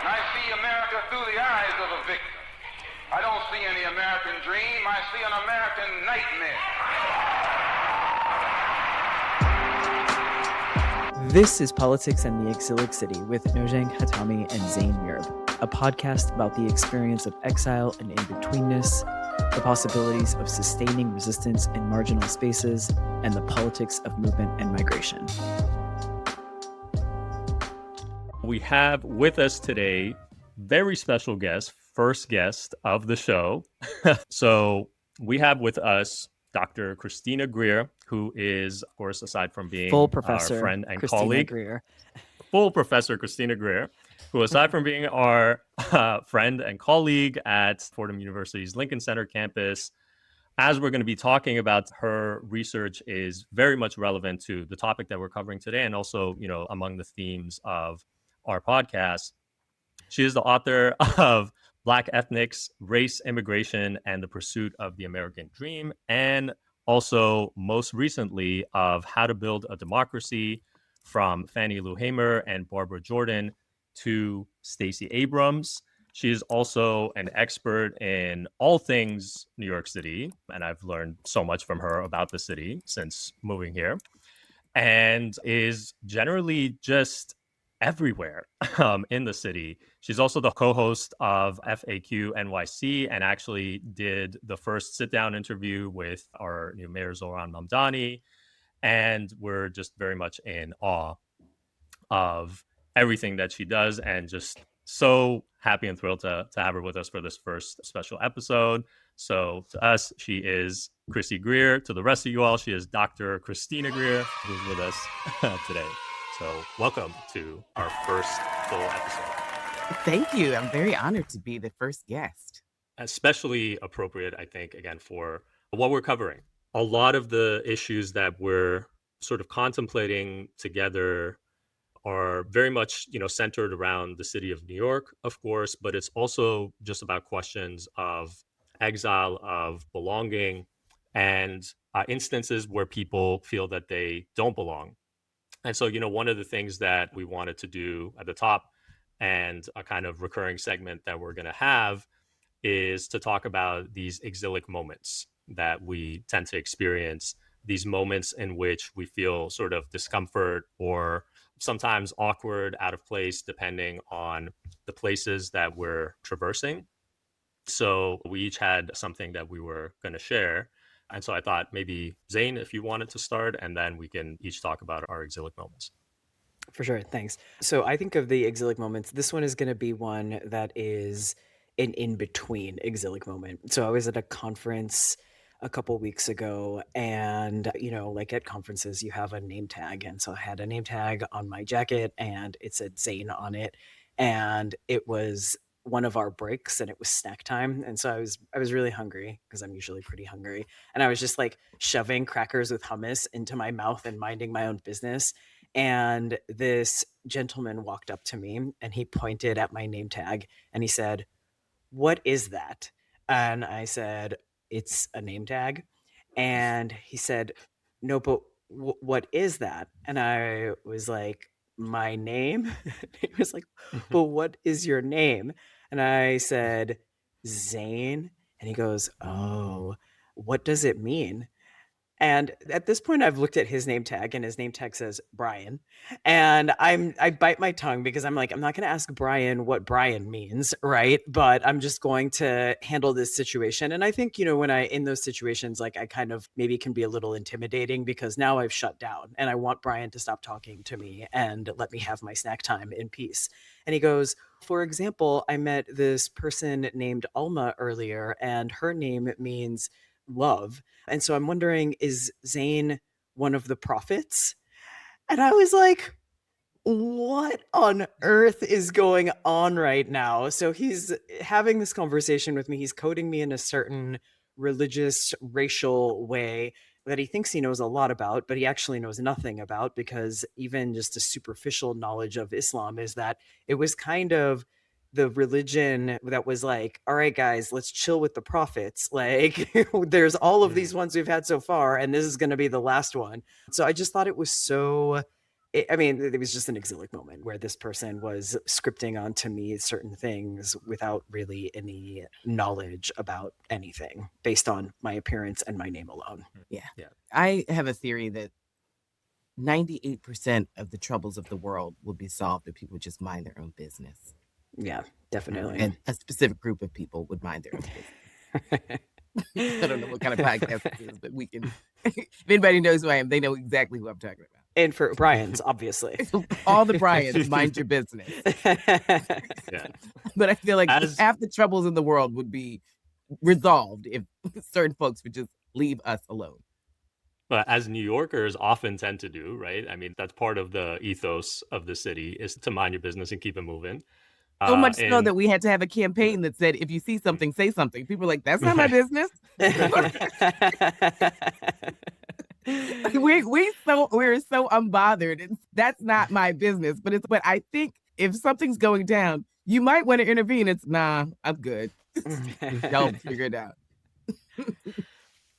I see America through the eyes of a victim. I don't see any American dream. I see an American nightmare. This is Politics and the Exilic City with Nojang Hatami and Zain Mirb, a podcast about the experience of exile and in-betweenness, the possibilities of sustaining resistance in marginal spaces, and the politics of movement and migration. We have with us today very special guest, first guest of the show. So we have with us Dr. Christina Greer, who is, of course, aside from being Full professor our friend and Christina colleague, Greer. Full Professor Christina Greer, who aside from being our friend and colleague at Fordham University's Lincoln Center campus, as we're going to be talking about, her research is very much relevant to the topic that we're covering today, and also, among the themes of our podcast. She is the author of Black Ethnics, Race, Immigration, and the Pursuit of the American Dream, and also most recently of How to Build a Democracy, from Fannie Lou Hamer and Barbara Jordan to Stacey Abrams. She is also an expert in all things New York City, and I've learned so much from her about the city since moving here, and is generally just everywhere in the city. She's also the co-host of FAQ NYC and actually did the first sit-down interview with our new Mayor Zohran Mamdani. And we're just very much in awe of everything that she does, and just so happy and thrilled to have her with us for this first special episode. So to us, she is Chrissy Greer. To the rest of you all, she is Dr. Christina Greer, who's with us today. So welcome to our first full episode. Thank you. I'm very honored to be the first guest. Especially appropriate, I think, again, for what we're covering. A lot of the issues that we're sort of contemplating together are very much, centered around the city of New York, of course, but it's also just about questions of exile, of belonging, and instances where people feel that they don't belong. And so, one of the things that we wanted to do at the top, and a kind of recurring segment that we're going to have, is to talk about these exilic moments that we tend to experience, these moments in which we feel sort of discomfort or sometimes awkward, out of place, depending on the places that we're traversing. So we each had something that we were going to share. And so I thought maybe, Zain, if you wanted to start, and then we can each talk about our exilic moments. For sure. Thanks. So I think of the exilic moments. This one is going to be one that is an in-between exilic moment. So I was at a conference a couple weeks ago, and, like at conferences, you have a name tag. And so I had a name tag on my jacket, and it said Zain on it. And it was one of our breaks, and it was snack time. And so I was really hungry, because I'm usually pretty hungry. And I was just like shoving crackers with hummus into my mouth and minding my own business. And this gentleman walked up to me, and he pointed at my name tag, and he said, "What is that?" And I said, "It's a name tag." And he said, "No, but what is that?" And I was like, "My name?" He was like, "Well, what is your name?" And I said, "Zain." And he goes, "Oh, what does it mean?" And at this point, I've looked at his name tag, and his name tag says Brian. And I bite my tongue, because I'm like, I'm not going to ask Brian what Brian means, right? But I'm just going to handle this situation. And I think, when in those situations, like, I kind of maybe can be a little intimidating, because now I've shut down, and I want Brian to stop talking to me and let me have my snack time in peace. And he goes, "For example, I met this person named Alma earlier, and her name means love. And so I'm wondering, is Zain one of the prophets?" And I was like, what on earth is going on right now? So he's having this conversation with me. He's coding me in a certain religious, racial way that he thinks he knows a lot about, but he actually knows nothing about, because even just a superficial knowledge of Islam is that it was kind of the religion that was like, all right, guys, let's chill with the prophets. Like, there's all of these ones we've had so far, and this is going to be the last one. So I just thought it was so I mean, it was just an exilic moment where this person was scripting onto me certain things without really any knowledge about anything based on my appearance and my name alone. Yeah. Yeah. I have a theory that 98% of the troubles of the world will be solved if people just mind their own business. Yeah, definitely. And a specific group of people would mind their own business. I don't know what kind of podcast this is, but we can. If anybody knows who I am, they know exactly who I'm talking about. And for Brian's, obviously. All the Bryans, mind your business. Yeah. But I feel like As- half the troubles in the world would be resolved if certain folks would just leave us alone. But as New Yorkers often tend to do, right? I mean, that's part of the ethos of the city is to mind your business and keep it moving. So much so And that we had to have a campaign that said, if you see something, say something. People are like, that's not my business. We're so unbothered. That's not my business. But I think if something's going down, you might want to intervene. It's I'm good. Y'all figure it out.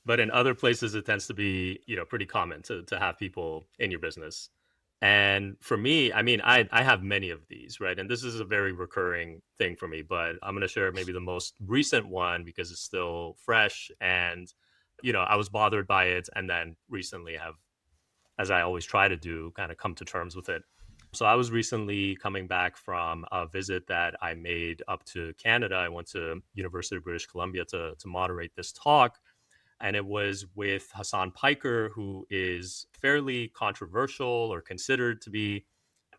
But in other places, it tends to be, pretty common to have people in your business. And for me, I mean, I have many of these, right? And this is a very recurring thing for me, but I'm going to share maybe the most recent one because it's still fresh. And, I was bothered by it. And then recently have, as I always try to do, kind of come to terms with it. So I was recently coming back from a visit that I made up to Canada. I went to University of British Columbia to moderate this talk. And it was with Hassan Piker, who is fairly controversial or considered to be.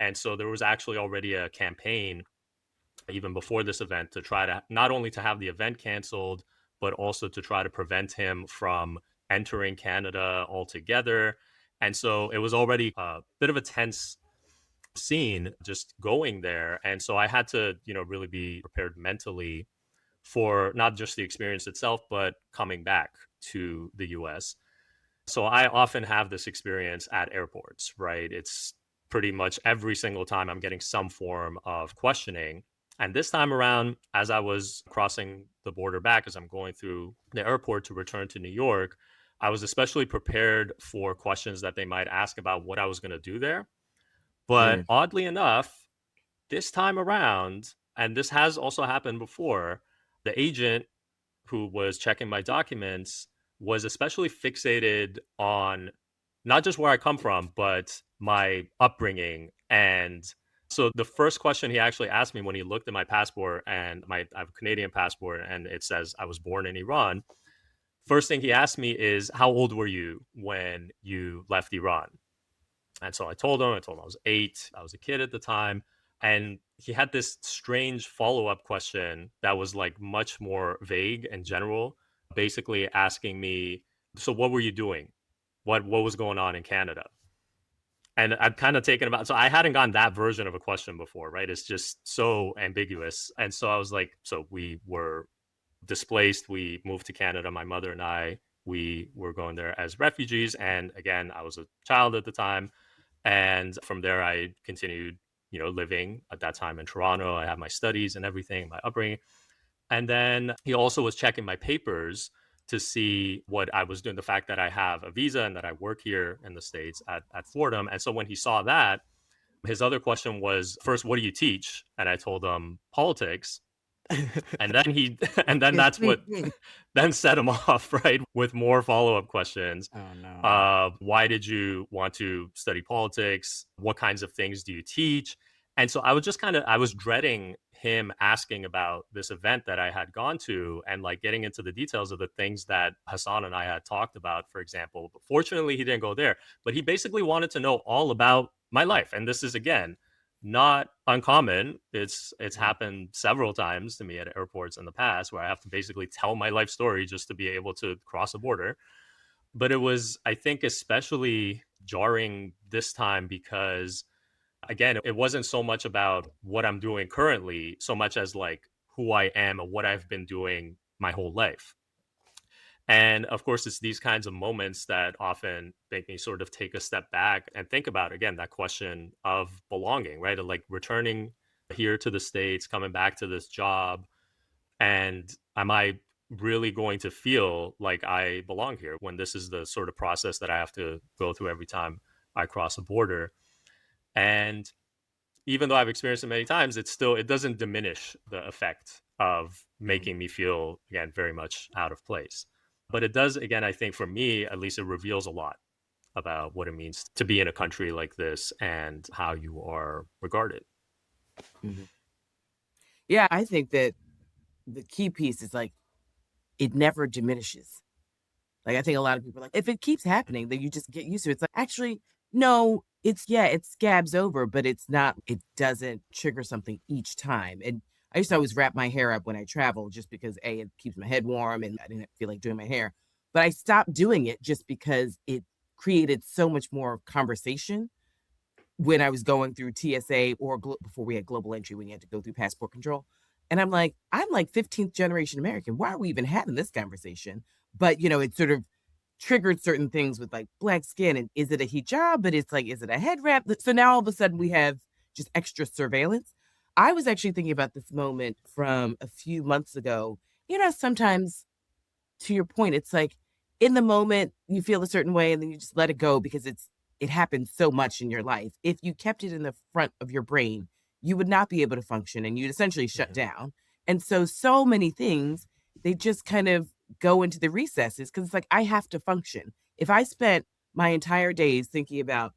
And so there was actually already a campaign even before this event to try to not only to have the event canceled, but also to try to prevent him from entering Canada altogether. And so it was already a bit of a tense scene just going there. And so I had to, really be prepared mentally for not just the experience itself, but coming back to the US. So I often have this experience at airports, right? It's pretty much every single time I'm getting some form of questioning. And this time around, as I was crossing the border back, as I'm going through the airport to return to New York, I was especially prepared for questions that they might ask about what I was going to do there. But oddly enough, this time around, and this has also happened before, the agent who was checking my documents was especially fixated on not just where I come from, but my upbringing. And so the first question he actually asked me when he looked at my passport, and I have a Canadian passport and it says I was born in Iran. First thing he asked me is, how old were you when you left Iran? And so I told him I was 8. I was a kid at the time. And he had this strange follow-up question that was like much more vague and general, basically asking me, so what were you doing? What was going on in Canada? And I'd kind of taken about, so I hadn't gotten that version of a question before, right? It's just so ambiguous. And so I was like, so we were displaced. We moved to Canada, my mother and I, we were going there as refugees. And again, I was a child at the time. And from there, I continued, living at that time in Toronto. I had my studies and everything, my upbringing. And then he also was checking my papers to see what I was doing, the fact that I have a visa and that I work here in the States at Fordham. And so when he saw that, his other question was, first, what do you teach? And I told him politics. And then that's what then set him off, right? With more follow-up questions. Oh no. Why did you want to study politics? What kinds of things do you teach? And so I was just I was dreading him asking about this event that I had gone to and like getting into the details of the things that Hassan and I had talked about, for example. But fortunately, he didn't go there. But he basically wanted to know all about my life. And this is, again, not uncommon. It's happened several times to me at airports in the past where I have to basically tell my life story just to be able to cross a border. But it was, I think, especially jarring this time because, again, it wasn't so much about what I'm doing currently, so much as like who I am and what I've been doing my whole life. And of course, it's these kinds of moments that often make me sort of take a step back and think about, again, that question of belonging, right? Like returning here to the States, coming back to this job. And am I really going to feel like I belong here when this is the sort of process that I have to go through every time I cross a border? And even though I've experienced it many times, it doesn't diminish the effect of making me feel, again, very much out of place. But it does, again, I think for me, at least, it reveals a lot about what it means to be in a country like this and how you are regarded. Mhm. Yeah, I think that the key piece is like it never diminishes. Like I think a lot of people are like, if it keeps happening, then you just get used to it. It's like actually, no, it scabs over, but it doesn't trigger something each time. And I used to always wrap my hair up when I travel just because A, it keeps my head warm and I didn't feel like doing my hair. But I stopped doing it just because it created so much more conversation when I was going through TSA or before we had global entry, when you had to go through passport control. And I'm like 15th generation American. Why are we even having this conversation? But, it sort of triggered certain things with like black skin. And is it a hijab? But it's like, is it a head wrap? So now all of a sudden we have just extra surveillance. I was actually thinking about this moment from a few months ago. Sometimes to your point, it's like in the moment you feel a certain way and then you just let it go because it happens so much in your life. If you kept it in the front of your brain, you would not be able to function and you'd essentially shut down. And so many things, they just kind of go into the recesses because it's like, I have to function. If I spent my entire days thinking about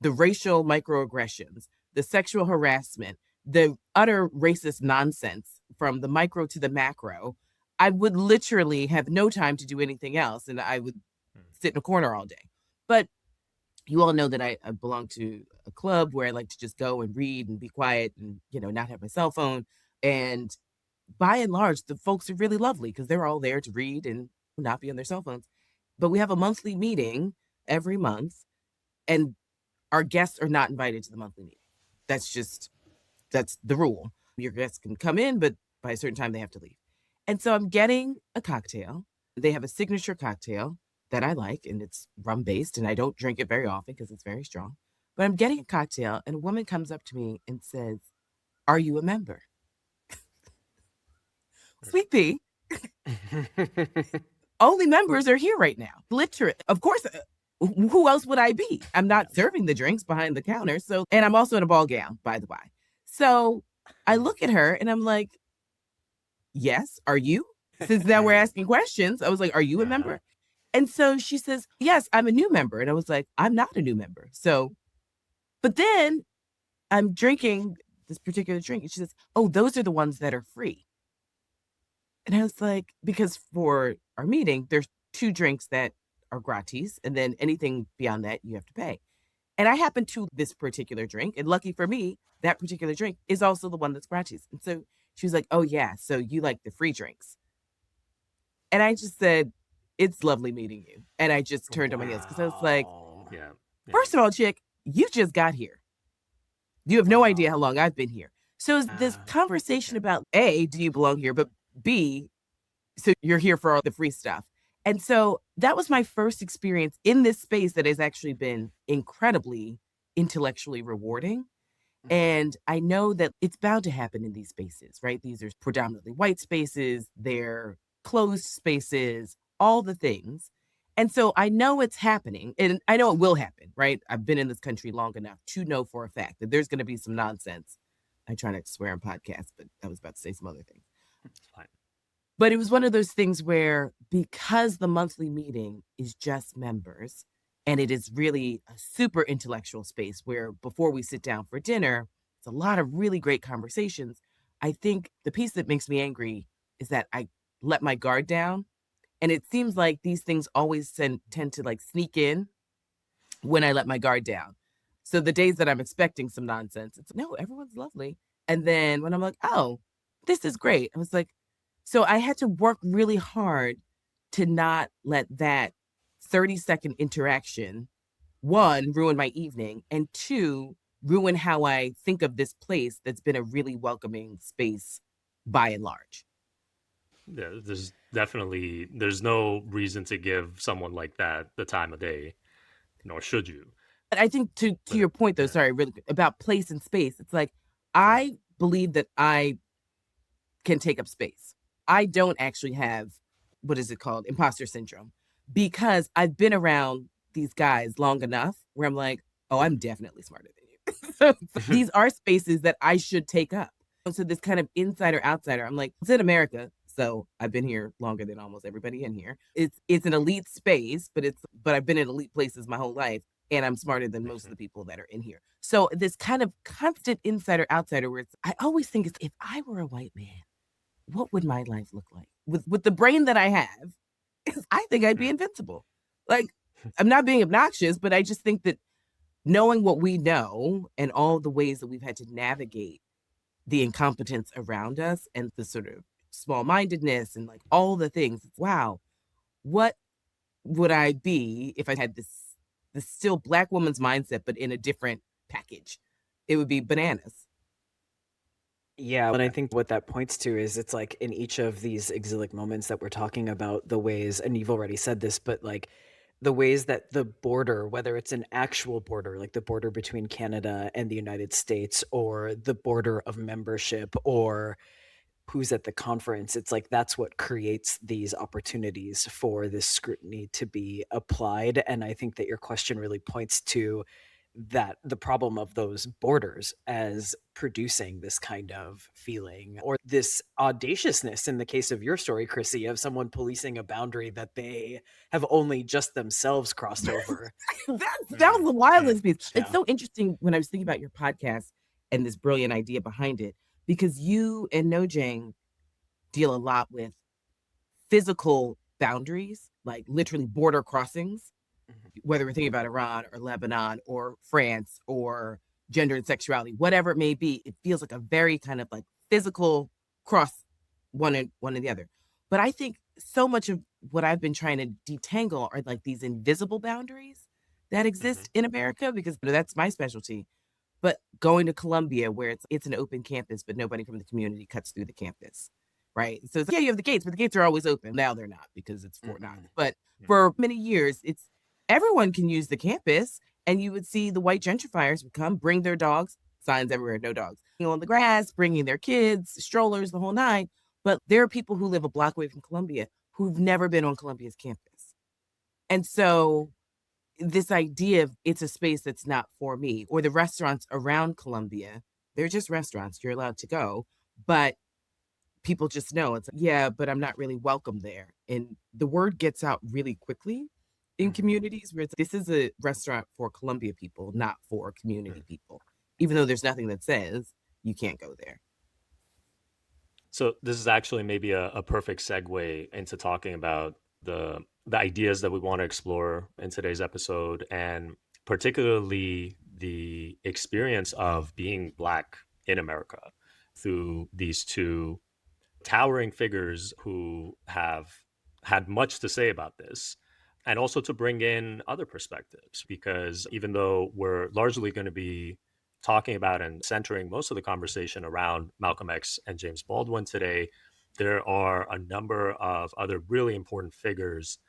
the racial microaggressions, the sexual harassment, the utter racist nonsense from the micro to the macro, I would literally have no time to do anything else. And I would sit in a corner all day. But you all know that I belong to a club where I like to just go and read and be quiet and, not have my cell phone. And by and large, the folks are really lovely because they're all there to read and not be on their cell phones. But we have a monthly meeting every month, and our guests are not invited to the monthly meeting. That's the rule. Your guests can come in, but by a certain time they have to leave. And so I'm getting a cocktail. They have a signature cocktail that I like, and it's rum based, and I don't drink it very often because it's very strong. But I'm getting a cocktail, and a woman comes up to me and says, "Are you a member?" Sweet pea. Only members are here right now. Literally. Of course, who else would I be? I'm not serving the drinks behind the counter. And I'm also in a ball gown, by the way. So I look at her and I'm like, yes, are you? Since now we're asking questions, I was like, are you a member? And so she says, yes, I'm a new member. And I was like, I'm not a new member. But then I'm drinking this particular drink. And she says, oh, those are the ones that are free. And I was like, because for our meeting, there's 2 drinks that are gratis. And then anything beyond that, you have to pay. And I happen to this particular drink. And lucky for me, that particular drink is also the one that's gratis. And so she was like, oh, yeah, so you like the free drinks. And I just said, it's lovely meeting you. And I just turned on my heels because I was like, first of all, chick, you just got here. You have no idea how long I've been here. So this conversation about A, do you belong here? But B, so you're here for all the free stuff. And so that was my first experience in this space that has actually been incredibly intellectually rewarding. And I know that it's bound to happen in these spaces, right? These are predominantly white spaces, they're closed spaces, all the things. And so I know it's happening and I know it will happen, right? I've been in this country long enough to know for a fact that there's going to be some nonsense. I try not to swear on podcasts, but I was about to say some other things. It's fine. But it was one of those things where because the monthly meeting is just members and it is really a super intellectual space where before we sit down for dinner, it's a lot of really great conversations. I think the piece that makes me angry is that I let my guard down. And it seems like these things always tend to like sneak in when I let my guard down. So the days that I'm expecting some nonsense, it's no, everyone's lovely. And then when I'm like, oh, this is great. I was like, so I had to work really hard to not let that 30-second interaction, 1, ruin my evening, and 2, ruin how I think of this place that's been a really welcoming space by and large. Yeah, there's no reason to give someone like that the time of day, nor should you. But I think to your point, though, sorry, really about place and space, it's like, I believe that I can take up space. I don't actually have, what is it called? Imposter syndrome, because I've been around these guys long enough where I'm like, oh, I'm definitely smarter than you. So these are spaces that I should take up. So this kind of insider outsider, I'm like, it's in America. So I've been here longer than almost everybody in here. It's an elite space, but I've been in elite places my whole life. And I'm smarter than most of the people that are in here. So this kind of constant insider outsider where I always think if I were a white man, what would my life look like? With the brain that I have, I think I'd be invincible. Like, I'm not being obnoxious, but I just think that knowing what we know and all the ways that we've had to navigate the incompetence around us and the sort of small-mindedness and like all the things, wow, what would I be if I had this still Black woman's mindset, but in a different package? It would be bananas. Yeah, and I think what that points to is it's like in each of these exilic moments that we're talking about, the ways, and you've already said this, but like the ways that the border, whether it's an actual border, like the border between Canada and the United States, or the border of membership, or who's at the conference, it's like that's what creates these opportunities for this scrutiny to be applied. And I think that your question really points to that the problem of those borders as producing this kind of feeling or this audaciousness in the case of your story, Chrissy, of someone policing a boundary that they have only just themselves crossed over. That was the wildest piece. Yeah. It's so interesting when I was thinking about your podcast and this brilliant idea behind it, because you and Nojang deal a lot with physical boundaries, like literally border crossings, whether we're thinking about Iran or Lebanon or France or gender and sexuality, whatever it may be. It feels like a very kind of like physical cross one and the other. But I think so much of what I've been trying to detangle are like these invisible boundaries that exist in America, because that's my specialty. But going to Columbia, where it's an open campus, but nobody from the community cuts through the campus, right? So it's like, yeah, you have the gates, but the gates are always open. Now they're not because it's Fort Knox. But for many years, everyone can use the campus, and you would see the white gentrifiers would come, bring their dogs, signs everywhere, no dogs, on the grass, bringing their kids, strollers, the whole nine. But there are people who live a block away from Columbia who've never been on Columbia's campus. And so this idea of it's a space that's not for me, or the restaurants around Columbia, they're just restaurants. You're allowed to go, but people just know it's like, yeah, but I'm not really welcome there. And the word gets out really quickly in communities where this is a restaurant for Columbia people, not for community people, even though there's nothing that says you can't go there. So this is actually maybe a perfect segue into talking about the ideas that we want to explore in today's episode, and particularly the experience of being Black in America through these two towering figures who have had much to say about this, and also to bring in other perspectives, because even though we're largely going to be talking about and centering most of the conversation around Malcolm X and James Baldwin today, there are a number of other really important figures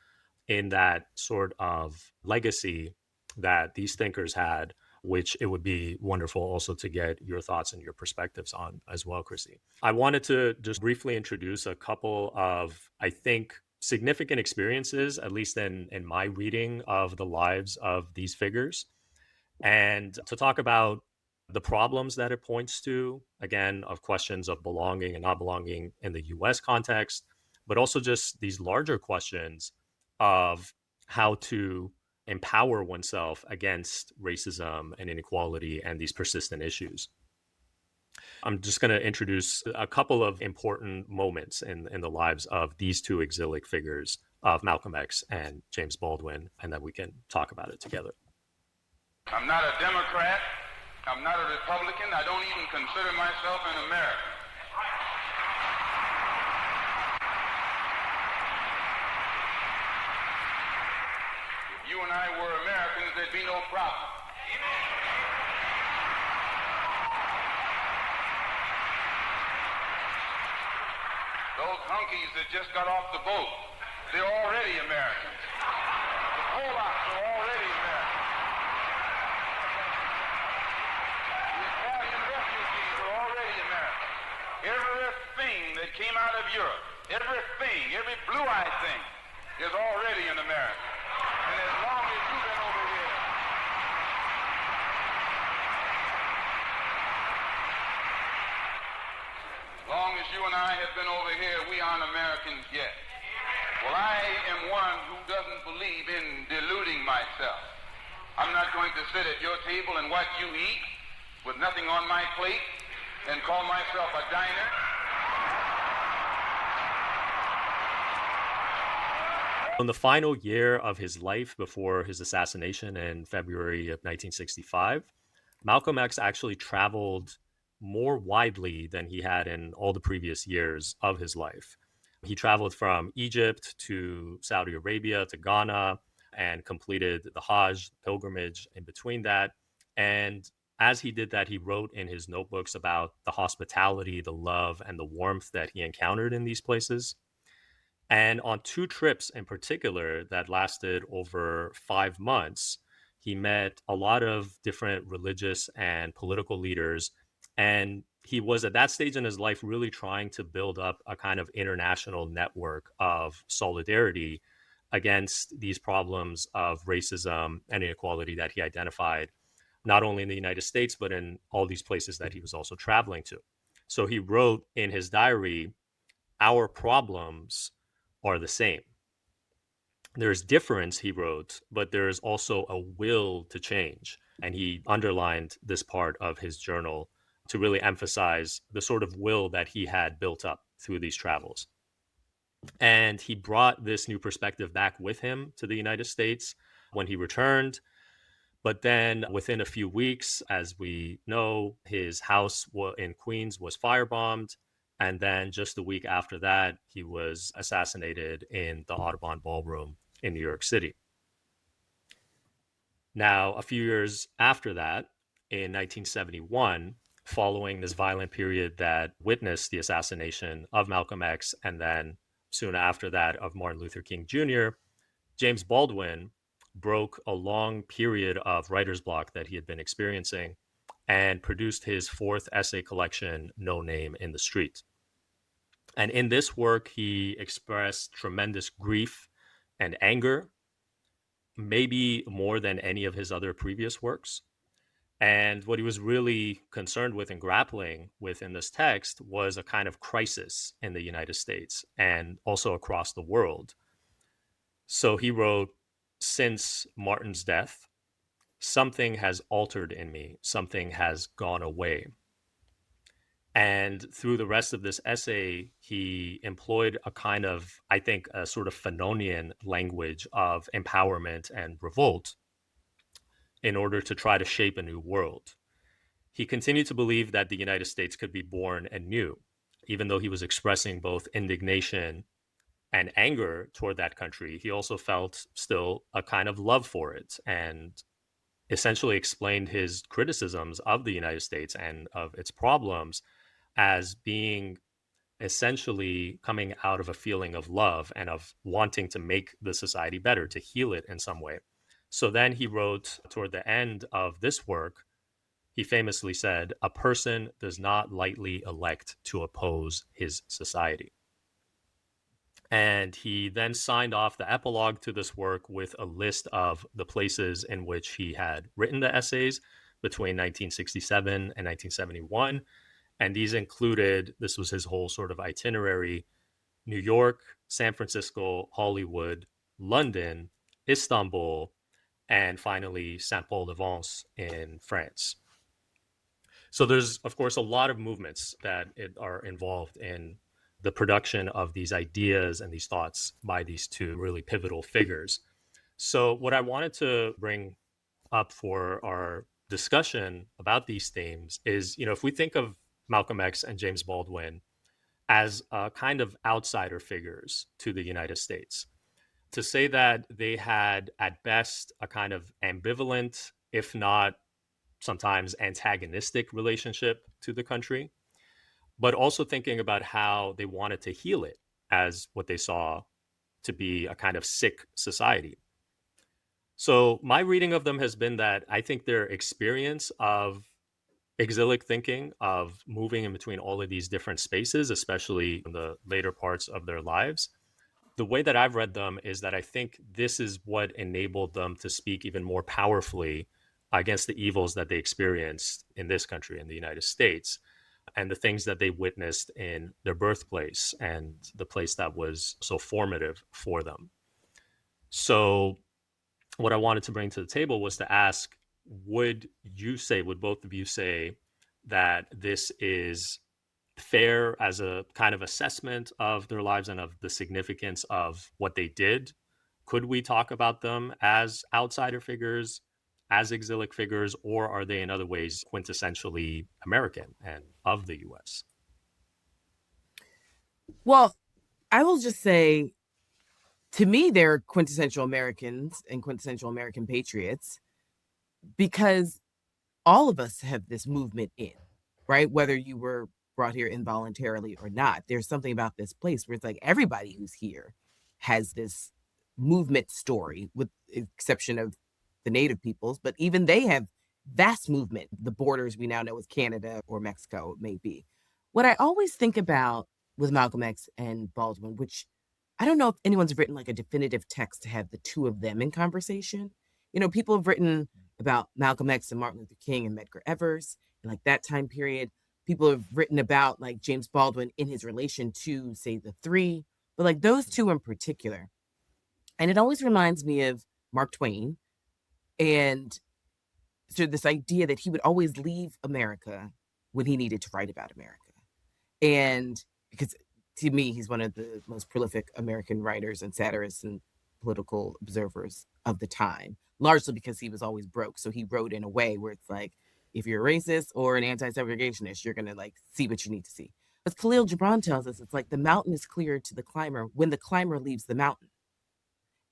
in that sort of legacy that these thinkers had, which it would be wonderful also to get your thoughts and your perspectives on as well, Chrissy. I wanted to just briefly introduce a couple of, I think, significant experiences, at least in my reading of the lives of these figures, and to talk about the problems that it points to, again, of questions of belonging and not belonging in the US context, but also just these larger questions of how to empower oneself against racism and inequality and these persistent issues. I'm just going to introduce a couple of important moments in the lives of these two exilic figures of Malcolm X and James Baldwin, and then we can talk about it together. I'm not a Democrat. I'm not a Republican. I don't even consider myself an American. If you and I were Americans, there'd be no problem. Those hunkies that just got off the boat, they're already Americans. The Polacks are already Americans. The Italian refugees are already Americans. Everything that came out of Europe, everything, every blue-eyed thing is already in America. And as long as you've been over here, Long as you and I have been over here, we aren't Americans yet. Well, I am one who doesn't believe in deluding myself. I'm not going to sit at your table and watch you eat with nothing on my plate and call myself a diner. In the final year of his life before his assassination in February of 1965, Malcolm X actually traveled more widely than he had in all the previous years of his life. He traveled from Egypt to Saudi Arabia to Ghana and completed the Hajj pilgrimage in between that. And as he did that, he wrote in his notebooks about the hospitality, the love, and the warmth that he encountered in these places. And on two trips in particular that lasted over 5 months, he met a lot of different religious and political leaders. And he was at that stage in his life really trying to build up a kind of international network of solidarity against these problems of racism and inequality that he identified, not only in the United States, but in all these places that he was also traveling to. So he wrote in his diary, "Our problems are the same. There's difference," he wrote, "but there's also a will to change." And he underlined this part of his journal to really emphasize the sort of will that he had built up through these travels. And he brought this new perspective back with him to the United States when he returned. But then within a few weeks, as we know, his house in Queens was firebombed. And then just a week after that, he was assassinated in the Audubon Ballroom in New York City. Now, a few years after that, in 1971, following this violent period that witnessed the assassination of Malcolm X, and then soon after that of Martin Luther King Jr., James Baldwin broke a long period of writer's block that he had been experiencing and produced his fourth essay collection, No Name in the Street. And in this work, he expressed tremendous grief and anger, maybe more than any of his other previous works. And what he was really concerned with and grappling with in this text was a kind of crisis in the United States and also across the world. So he wrote, "Since Martin's death, something has altered in me, something has gone away." And through the rest of this essay, he employed a kind of, I think, a sort of Fanonian language of empowerment and revolt in order to try to shape a new world. He continued to believe that the United States could be born anew, even though he was expressing both indignation and anger toward that country. He also felt still a kind of love for it and essentially explained his criticisms of the United States and of its problems as being essentially coming out of a feeling of love and of wanting to make the society better, to heal it in some way. So then he wrote toward the end of this work, he famously said, "A person does not lightly elect to oppose his society." And he then signed off the epilogue to this work with a list of the places in which he had written the essays between 1967 and 1971. And these included, this was his whole sort of itinerary: New York, San Francisco, Hollywood, London, Istanbul, and finally Saint Paul de Vence in France. So there's, of course, a lot of movements that are involved in the production of these ideas and these thoughts by these two really pivotal figures. So what I wanted to bring up for our discussion about these themes is, if we think of Malcolm X and James Baldwin as kind of outsider figures to the United States, to say that they had at best a kind of ambivalent, if not sometimes antagonistic relationship to the country, but also thinking about how they wanted to heal it as what they saw to be a kind of sick society. So my reading of them has been that I think their experience of exilic thinking, of moving in between all of these different spaces, especially in the later parts of their lives, the way that I've read them is that I think this is what enabled them to speak even more powerfully against the evils that they experienced in this country, in the United States. and the things that they witnessed in their birthplace and the place that was so formative for them. So, what I wanted to bring to the table was to ask, would both of you say that this is fair as a kind of assessment of their lives and of the significance of what they did? Could we talk about them as outsider figures, as exilic figures, or are they in other ways quintessentially American and of the US? Well, I will just say, to me, they're quintessential Americans and quintessential American patriots because all of us have this movement in, right? Whether you were brought here involuntarily or not, there's something about this place where it's like everybody who's here has this movement story, with the exception of the native peoples, but even they have vast movement, the borders we now know as Canada or Mexico, it may be. What I always think about with Malcolm X and Baldwin, which I don't know if anyone's written like a definitive text to have the two of them in conversation. You know, people have written about Malcolm X and Martin Luther King and Medgar Evers and like that time period. People have written about like James Baldwin in his relation to, say, the Three, but like those two in particular. And it always reminds me of Mark Twain and so this idea that he would always leave America when he needed to write about America. And because to me, he's one of the most prolific American writers and satirists and political observers of the time, largely because he was always broke. So he wrote in a way where it's like, if you're a racist or an anti-segregationist, you're going to like see what you need to see. As Khalil Gibran tells us, it's like the mountain is cleared to the climber when the climber leaves the mountain.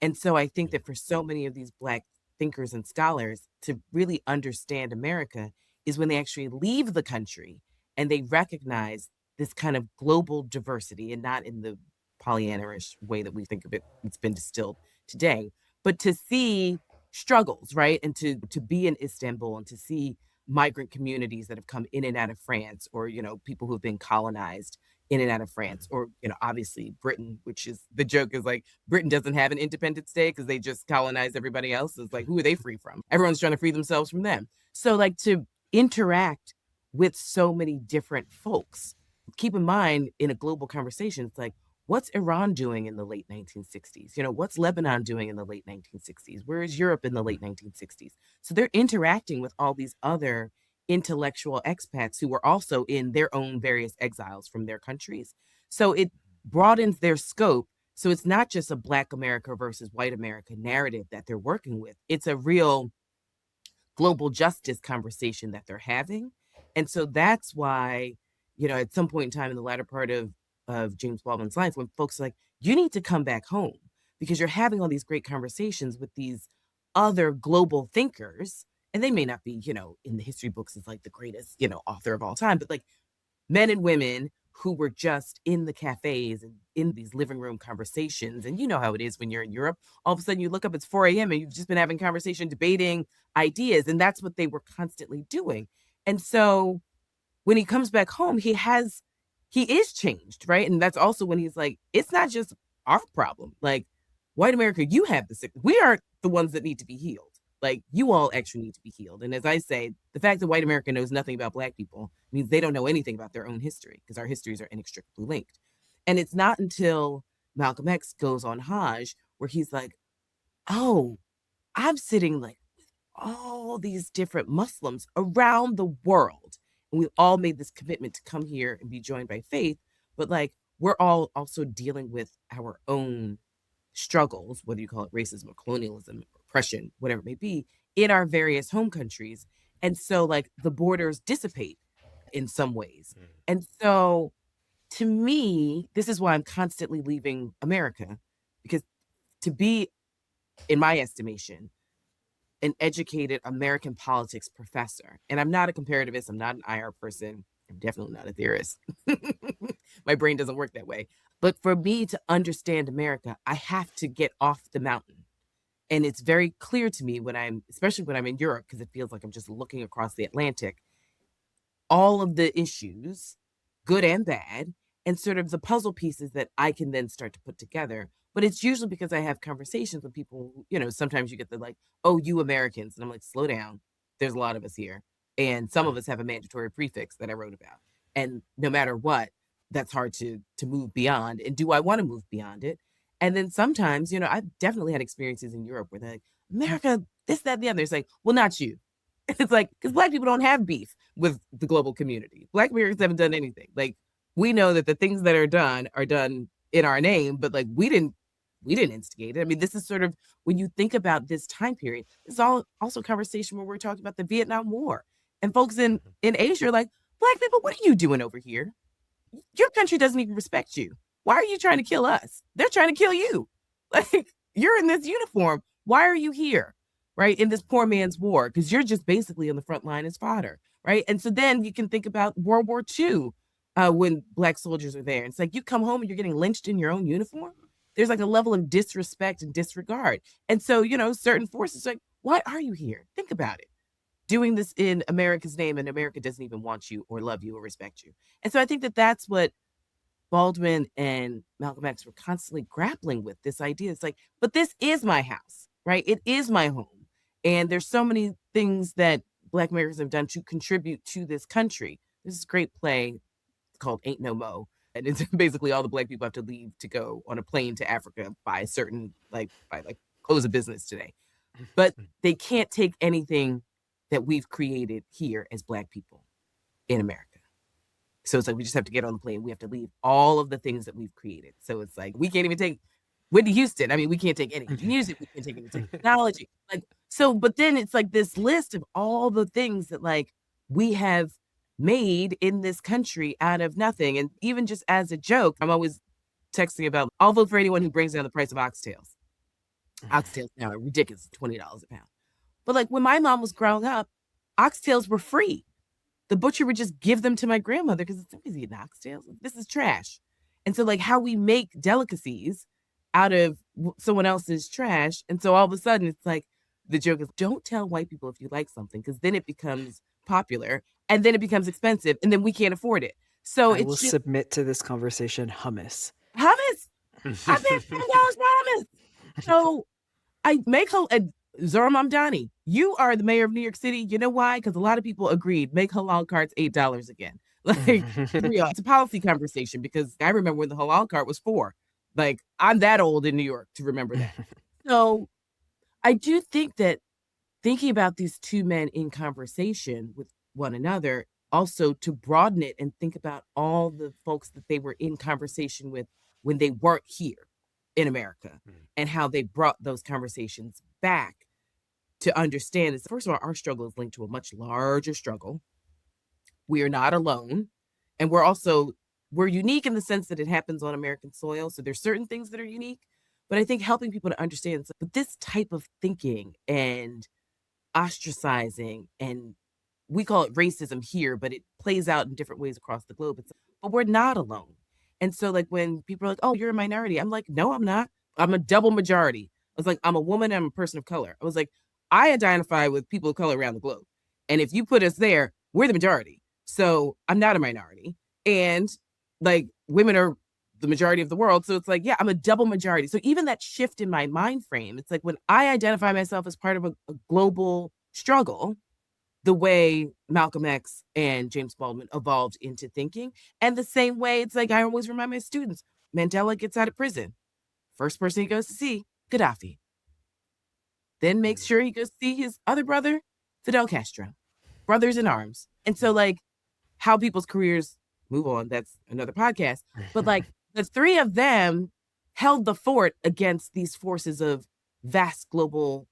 And so I think that for so many of these Black thinkers and scholars to really understand America is when they actually leave the country and they recognize this kind of global diversity, and not in the Pollyanna-ish way that we think of it, it's been distilled today, but to see struggles, right? And to be in Istanbul and to see migrant communities that have come in and out of France, or, you know, people who've been colonized in and out of France, or, you know, obviously Britain, which is the joke is like Britain doesn't have an Independence Day because they just colonized everybody else. It's like, who are they free from? Everyone's trying to free themselves from them. So like to interact with so many different folks, keep in mind in a global conversation, it's like, what's Iran doing in the late 1960s? You know, what's Lebanon doing in the late 1960s? Where is Europe in the late 1960s? So they're interacting with all these other intellectual expats who were also in their own various exiles from their countries. So it broadens their scope. So it's not just a Black America versus white America narrative that they're working with. It's a real global justice conversation that they're having. And so that's why, you know, at some point in time in the latter part of James Baldwin's life, when folks are like, you need to come back home because you're having all these great conversations with these other global thinkers, and they may not be, you know, in the history books as like the greatest, you know, author of all time, but like men and women who were just in the cafes and in these living room conversations. And you know how it is when you're in Europe. All of a sudden you look up, it's 4 a.m. and you've just been having conversation, debating ideas. And that's what they were constantly doing. And so when he comes back home, he is changed, right? And that's also when he's like, it's not just our problem. Like, white America, you have the sick. We aren't the ones that need to be healed. Like, you all actually need to be healed. And as I say, the fact that white America knows nothing about Black people means they don't know anything about their own history, because our histories are inextricably linked. And it's not until Malcolm X goes on Hajj where he's like, oh, I'm sitting like with all these different Muslims around the world. And we all made this commitment to come here and be joined by faith. But like, we're all also dealing with our own struggles, whether you call it racism or colonialism, oppression, whatever it may be, in our various home countries. And so like the borders dissipate in some ways. And so to me, this is why I'm constantly leaving America, because to be, in my estimation, an educated American politics professor, and I'm not a comparativist, I'm not an IR person, I'm definitely not a theorist. My brain doesn't work that way. But for me to understand America, I have to get off the mountain. And it's very clear to me especially when I'm in Europe, because it feels like I'm just looking across the Atlantic, all of the issues, good and bad, and sort of the puzzle pieces that I can then start to put together. But it's usually because I have conversations with people, you know, sometimes you get the like, oh, you Americans. And I'm like, slow down. There's a lot of us here. And some of us have a mandatory prefix that I wrote about. And no matter what, that's hard to move beyond. And do I want to move beyond it? And then sometimes, I've definitely had experiences in Europe where they're like, America, this, that, and the other. It's like, well, not you. It's like, because Black people don't have beef with the global community. Black Americans haven't done anything. Like, we know that the things that are done in our name, but like we didn't instigate it. I mean, this is sort of, when you think about this time period, it's all also a conversation where we're talking about the Vietnam War. And folks in Asia are like, Black people, what are you doing over here? Your country doesn't even respect you. Why are you trying to kill us? They're trying to kill you. Like, you're in this uniform. Why are you here? Right? In this poor man's war, because you're just basically on the front line as fodder. Right? And so then you can think about World War II when Black soldiers are there. It's like you come home and you're getting lynched in your own uniform. There's like a level of disrespect and disregard. And so, certain forces like, why are you here? Think about it. Doing this in America's name, and America doesn't even want you or love you or respect you. And so I think that that's what Baldwin and Malcolm X were constantly grappling with, this idea. It's like, but this is my house, right? It is my home. And there's so many things that Black Americans have done to contribute to this country. This is a great play called Ain't No Mo. And it's basically all the Black people have to leave to go on a plane to Africa by a certain, by close of business today. But they can't take anything that we've created here as Black people in America. So it's like, we just have to get on the plane. We have to leave all of the things that we've created. So it's like, we can't even take Whitney Houston. I mean, we can't take any music. We can't take any technology. But then it's like this list of all the things that like we have made in this country out of nothing. And even just as a joke, I'm always texting about, I'll vote for anyone who brings down the price of oxtails. Oxtails now are ridiculous, $20 a pound. But like when my mom was growing up, oxtails were free. The butcher would just give them to my grandmother because somebody's eating oxtails. This is trash. And so like how we make delicacies out of someone else's trash. And so all of a sudden it's like, the joke is, don't tell white people if you like something, because then it becomes popular and then it becomes expensive and then we can't afford it. So I will submit to this conversation hummus. Hummus? I paid $10 for hummus. So I make Zohran Mamdani, you are the mayor of New York City. You know why? Because a lot of people agreed, make halal carts $8 again. Like, it's a policy conversation, because I remember when the halal cart was $4. Like, I'm that old in New York to remember that. So I do think that thinking about these two men in conversation with one another, also to broaden it and think about all the folks that they were in conversation with when they weren't here in America, and how they brought those conversations back to understand is, first of all, our struggle is linked to a much larger struggle. We are not alone. And we're unique in the sense that it happens on American soil. So there's certain things that are unique, but I think helping people to understand, but this type of thinking and ostracizing, and we call it racism here, but it plays out in different ways across the globe. But we're not alone. And so like when people are like, oh, you're a minority, I'm like, no, I'm not. I'm a double majority. I was like, I'm a woman, I'm a person of color. I was like, I identify with people of color around the globe. And if you put us there, we're the majority. So I'm not a minority. And like women are the majority of the world. So it's like, yeah, I'm a double majority. So even that shift in my mind frame, it's like when I identify myself as part of a global struggle, the way Malcolm X and James Baldwin evolved into thinking. And the same way, it's like I always remind my students, Mandela gets out of prison. First person he goes to see, Gaddafi. Then makes sure he goes to see his other brother, Fidel Castro. Brothers in arms. And so like how people's careers move on, that's another podcast. But like the three of them held the fort against these forces of vast global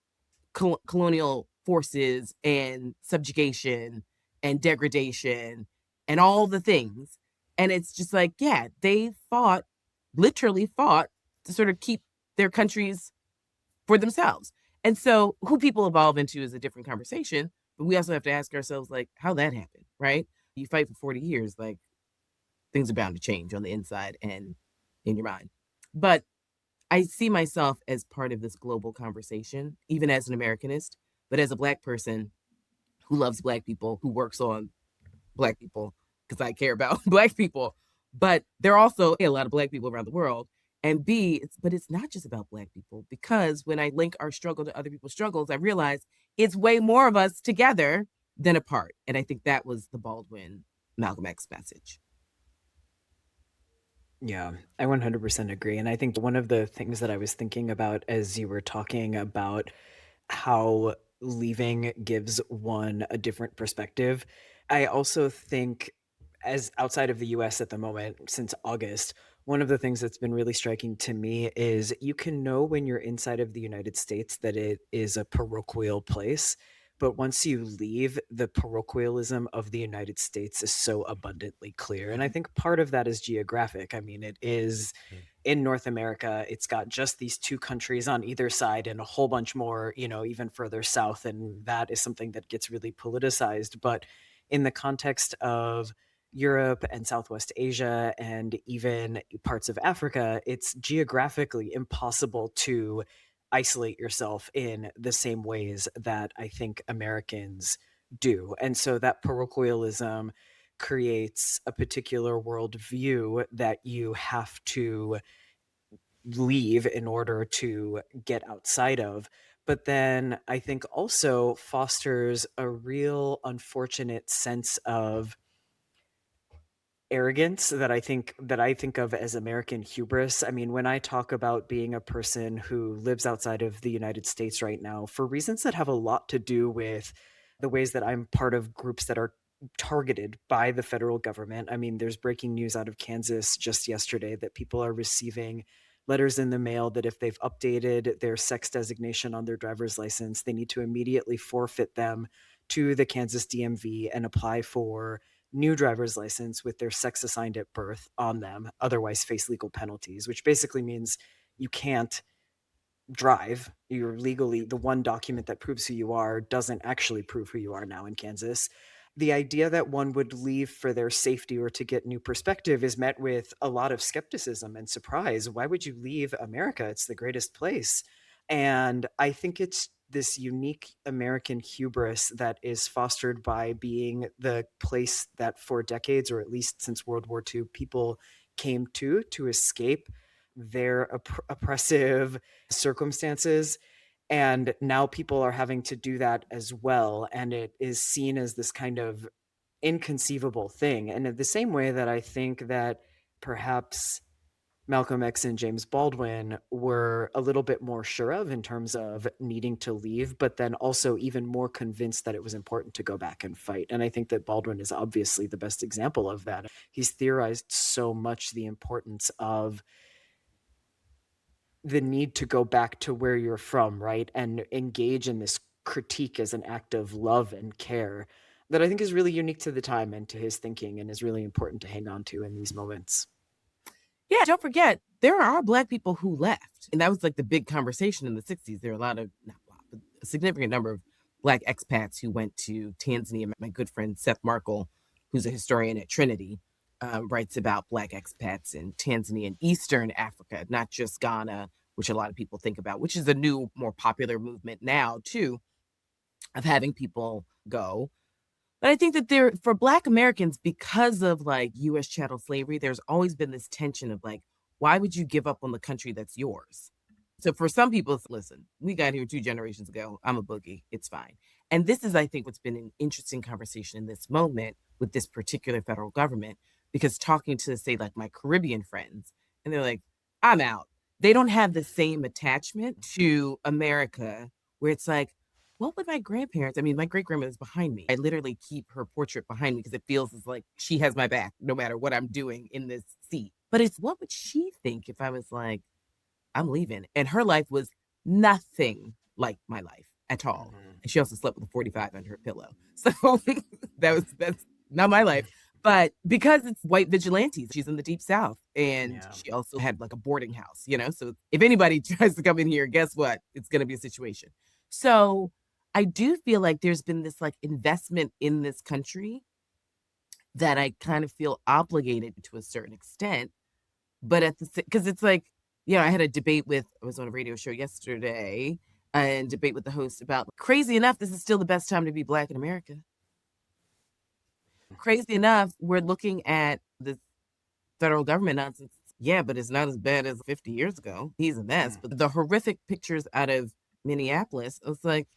colonial forces and subjugation and degradation and all the things. And it's just like, yeah, they literally fought to sort of keep their countries for themselves. And so who people evolve into is a different conversation, but we also have to ask ourselves, like, how that happened, right? You fight for 40 years, like, things are bound to change on the inside and in your mind. But I see myself as part of this global conversation, even as an Americanist, but as a Black person who loves Black people, who works on Black people, because I care about Black people. But there are also a lot of Black people around the world. And but it's not just about Black people, because when I link our struggle to other people's struggles, I realize it's way more of us together than apart. And I think that was the Baldwin Malcolm X message. Yeah, I 100% agree. And I think one of the things that I was thinking about as you were talking about how leaving gives one a different perspective, I also think, as outside of the US at the moment, since August, one of the things that's been really striking to me is you can know when you're inside of the United States that it is a parochial place. But once you leave, the parochialism of the United States is so abundantly clear. And I think part of that is geographic. I mean, it is in North America, it's got just these two countries on either side and a whole bunch more, even further south. And that is something that gets really politicized. But in the context of Europe and Southwest Asia and even parts of Africa, it's geographically impossible to isolate yourself in the same ways that I think Americans do. And so that parochialism creates a particular worldview that you have to leave in order to get outside of. But then I think also fosters a real unfortunate sense of arrogance that I think of as American hubris. I mean, when I talk about being a person who lives outside of the United States right now, for reasons that have a lot to do with the ways that I'm part of groups that are targeted by the federal government. I mean, there's breaking news out of Kansas just yesterday that people are receiving letters in the mail that if they've updated their sex designation on their driver's license, they need to immediately forfeit them to the Kansas DMV and apply for new driver's license with their sex assigned at birth on them, otherwise face legal penalties, which basically means you can't drive. You're legally, the one document that proves who you are doesn't actually prove who you are now in Kansas. The idea that one would leave for their safety or to get new perspective is met with a lot of skepticism and surprise. Why would you leave America? It's the greatest place. And I think it's this unique American hubris that is fostered by being the place that for decades, or at least since World War II, people came to escape their oppressive circumstances. And now people are having to do that as well. And it is seen as this kind of inconceivable thing. And in the same way that I think that perhaps Malcolm X and James Baldwin were a little bit more sure of in terms of needing to leave, but then also even more convinced that it was important to go back and fight. And I think that Baldwin is obviously the best example of that. He's theorized so much the importance of the need to go back to where you're from, right? And engage in this critique as an act of love and care that I think is really unique to the time and to his thinking and is really important to hang on to in these moments. Yeah, don't forget, there are Black people who left. And that was like the big conversation in the 60s. There are a lot of, not a lot, but a significant number of Black expats who went to Tanzania. My good friend Seth Markle, who's a historian at Trinity, writes about Black expats in Tanzania and Eastern Africa, not just Ghana, which a lot of people think about, which is a new, more popular movement now, too, of having people go. But I think that for Black Americans, because of like U.S. chattel slavery, there's always been this tension of like, why would you give up on the country that's yours? So for some people, listen, we got here 2 generations ago. I'm a boogie. It's fine. And this is, I think, what's been an interesting conversation in this moment with this particular federal government, because talking to, say, like my Caribbean friends, and they're like, I'm out. They don't have the same attachment to America where it's like, what would my grandparents, I mean, my great grandmother's behind me. I literally keep her portrait behind me because it feels as like she has my back no matter what I'm doing in this seat. But it's what would she think if I was like, I'm leaving? And her life was nothing like my life at all. And she also slept with a 45 under her pillow. So that's not my life. But because it's white vigilantes, she's in the Deep South. And she also had like a boarding house, So if anybody tries to come in here, guess what? It's going to be a situation. So I do feel like there's been this like investment in this country that I kind of feel obligated to a certain extent. But because it's like, I had a debate I was on a radio show yesterday and debate with the host about, crazy enough, this is still the best time to be Black in America. Crazy enough, we're looking at the federal government nonsense. Yeah, but it's not as bad as 50 years ago. He's a mess. But the horrific pictures out of Minneapolis, I was like,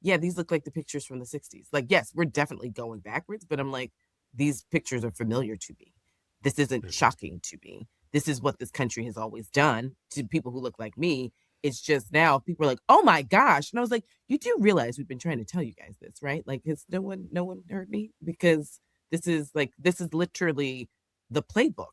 yeah, these look like the pictures from the 60s. Like, yes, we're definitely going backwards, but I'm like, these pictures are familiar to me. This isn't shocking to me. This is what this country has always done to people who look like me. It's just now people are like, oh my gosh. And I was like, you do realize we've been trying to tell you guys this, right? Like, has no one heard me? Because this is literally the playbook.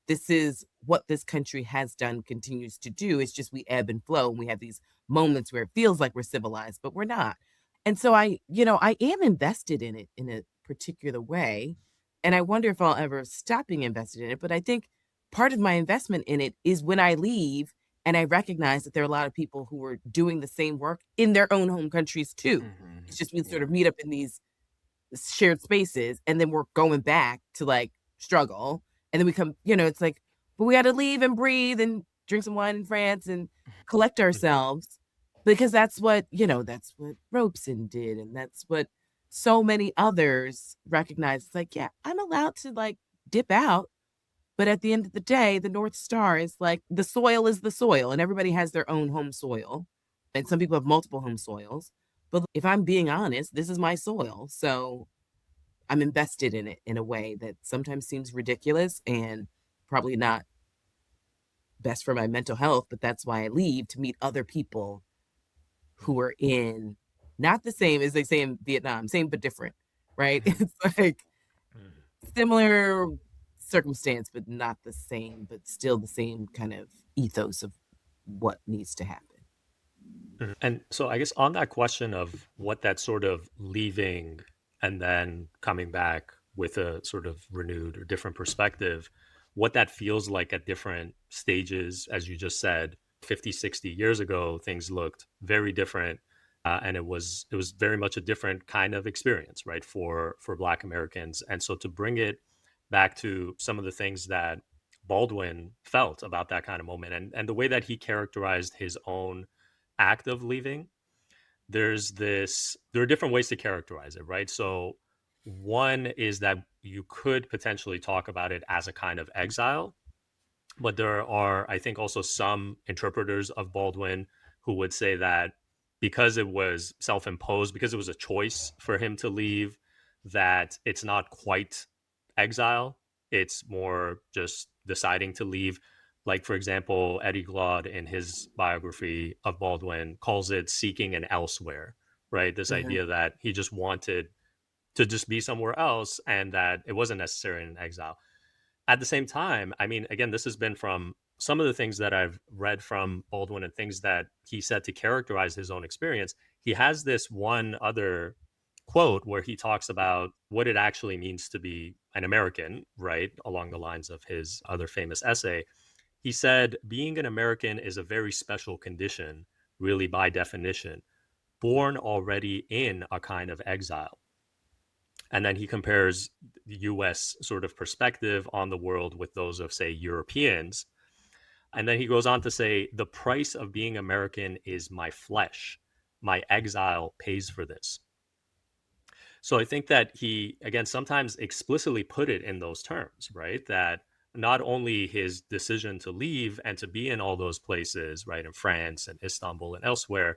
This is what this country has done, continues to do. It's just we ebb and flow. And we have these moments where it feels like we're civilized, but we're not. And so I am invested in it in a particular way. And I wonder if I'll ever stop being invested in it. But I think part of my investment in it is when I leave and I recognize that there are a lot of people who are doing the same work in their own home countries too. It's just we sort of meet up in these shared spaces and then we're going back to like struggle. And then we come, it's like, but we got to leave and breathe and drink some wine in France and collect ourselves because that's what Robeson did. And that's what so many others recognize. It's like, yeah, I'm allowed to like dip out. But at the end of the day, the North Star is like the soil is the soil and everybody has their own home soil. And some people have multiple home soils. But if I'm being honest, this is my soil. So I'm invested in it in a way that sometimes seems ridiculous and probably not best for my mental health. But that's why I leave, to meet other people who are in not the same as they say in Vietnam, same but different, right? It's like similar circumstance, but not the same, but still the same kind of ethos of what needs to happen. And so I guess on that question of what that sort of leaving and then coming back with a sort of renewed or different perspective, what that feels like at different stages, as you just said, 50, 60 years ago, things looked very different. And it was very much a different kind of experience, right, for Black Americans. And so to bring it back to some of the things that Baldwin felt about that kind of moment and the way that he characterized his own act of leaving, there are different ways to characterize it, right? So one is that you could potentially talk about it as a kind of exile, but there are, I think, also some interpreters of Baldwin who would say that because it was self-imposed, because it was a choice for him to leave, that it's not quite exile. It's more just deciding to leave. Like, for example, Eddie Glaude in his biography of Baldwin calls it seeking an elsewhere, right? This idea that he just wanted to just be somewhere else and that it wasn't necessary in exile. At the same time, I mean, again, this has been from some of the things that I've read from Baldwin and things that he said to characterize his own experience. He has this one other quote where he talks about what it actually means to be an American, right? Along the lines of his other famous essay. He said, being an American is a very special condition, really by definition, born already in a kind of exile. And then he compares the US sort of perspective on the world with those of, say, Europeans. And then he goes on to say, the price of being American is my flesh. My exile pays for this. So I think that he, again, sometimes explicitly put it in those terms, right? That not only his decision to leave and to be in all those places, right, in France and Istanbul and elsewhere,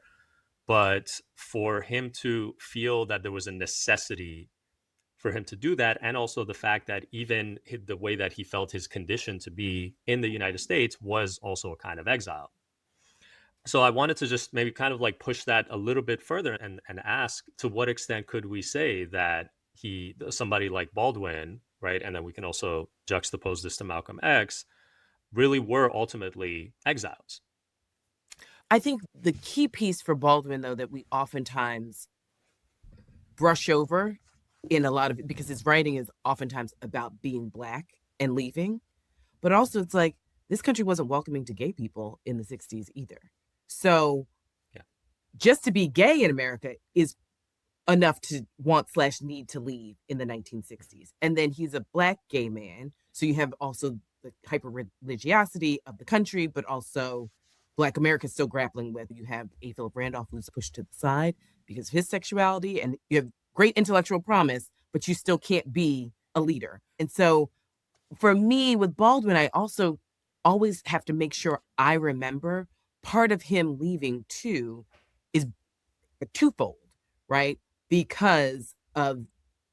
but for him to feel that there was a necessity for him to do that. And also the fact that even the way that he felt his condition to be in the United States was also a kind of exile. So I wanted to just maybe kind of like push that a little bit further and ask, to what extent could we say that somebody like Baldwin, right, and then we can also juxtapose this to Malcolm X, really were ultimately exiles? I think the key piece for Baldwin, though, that we oftentimes brush over in a lot of it, because his writing is oftentimes about being Black and leaving, but also it's like this country wasn't welcoming to gay people in the 60s either. So just to be gay in America is enough to want/need to leave in the 1960s. And then he's a Black gay man. So you have also the hyper religiosity of the country, but also Black America is still grappling with. You have A. Philip Randolph, who's pushed to the side because of his sexuality, and you have great intellectual promise, but you still can't be a leader. And so for me with Baldwin, I also always have to make sure I remember part of him leaving too is twofold, right? Because of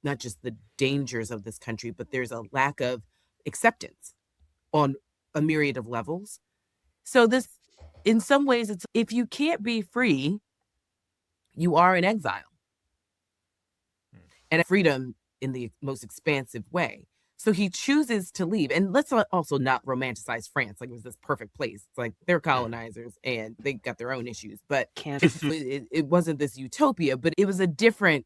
not just the dangers of this country, but there's a lack of acceptance on a myriad of levels. So this, in some ways, it's if you can't be free, you are in exile. And freedom in the most expansive way. So he chooses to leave. And let's also not romanticize France. Like, it was this perfect place. It's like they're colonizers and they got their own issues. But it wasn't this utopia, but it was a different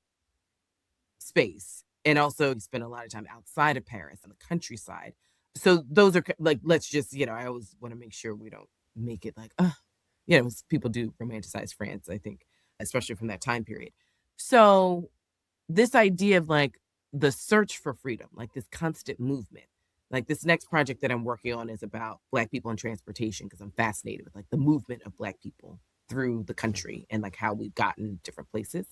space. And also, he spent a lot of time outside of Paris in the countryside. So those are like, let's just, I always want to make sure we don't make it like, people do romanticize France, I think, especially from that time period. So this idea of like the search for freedom, like this constant movement, like this next project that I'm working on is about Black people in transportation, because I'm fascinated with like the movement of Black people through the country and like how we've gotten different places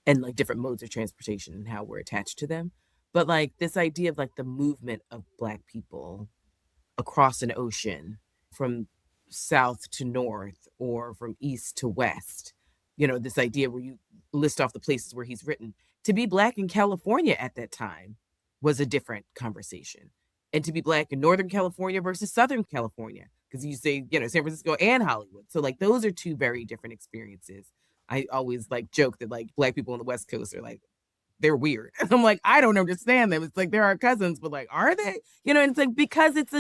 and like different modes of transportation and how we're attached to them. But like this idea of like the movement of Black people across an ocean from south to north or from east to west, this idea where you list off the places where he's written. To be Black in California at that time was a different conversation. And to be Black in Northern California versus Southern California, because you say, San Francisco and Hollywood. So like those are two very different experiences. I always like joke that like Black people on the West Coast are like, they're weird. And I'm like, I don't understand them. It's like, they're our cousins, but like, are they? And it's like, because it's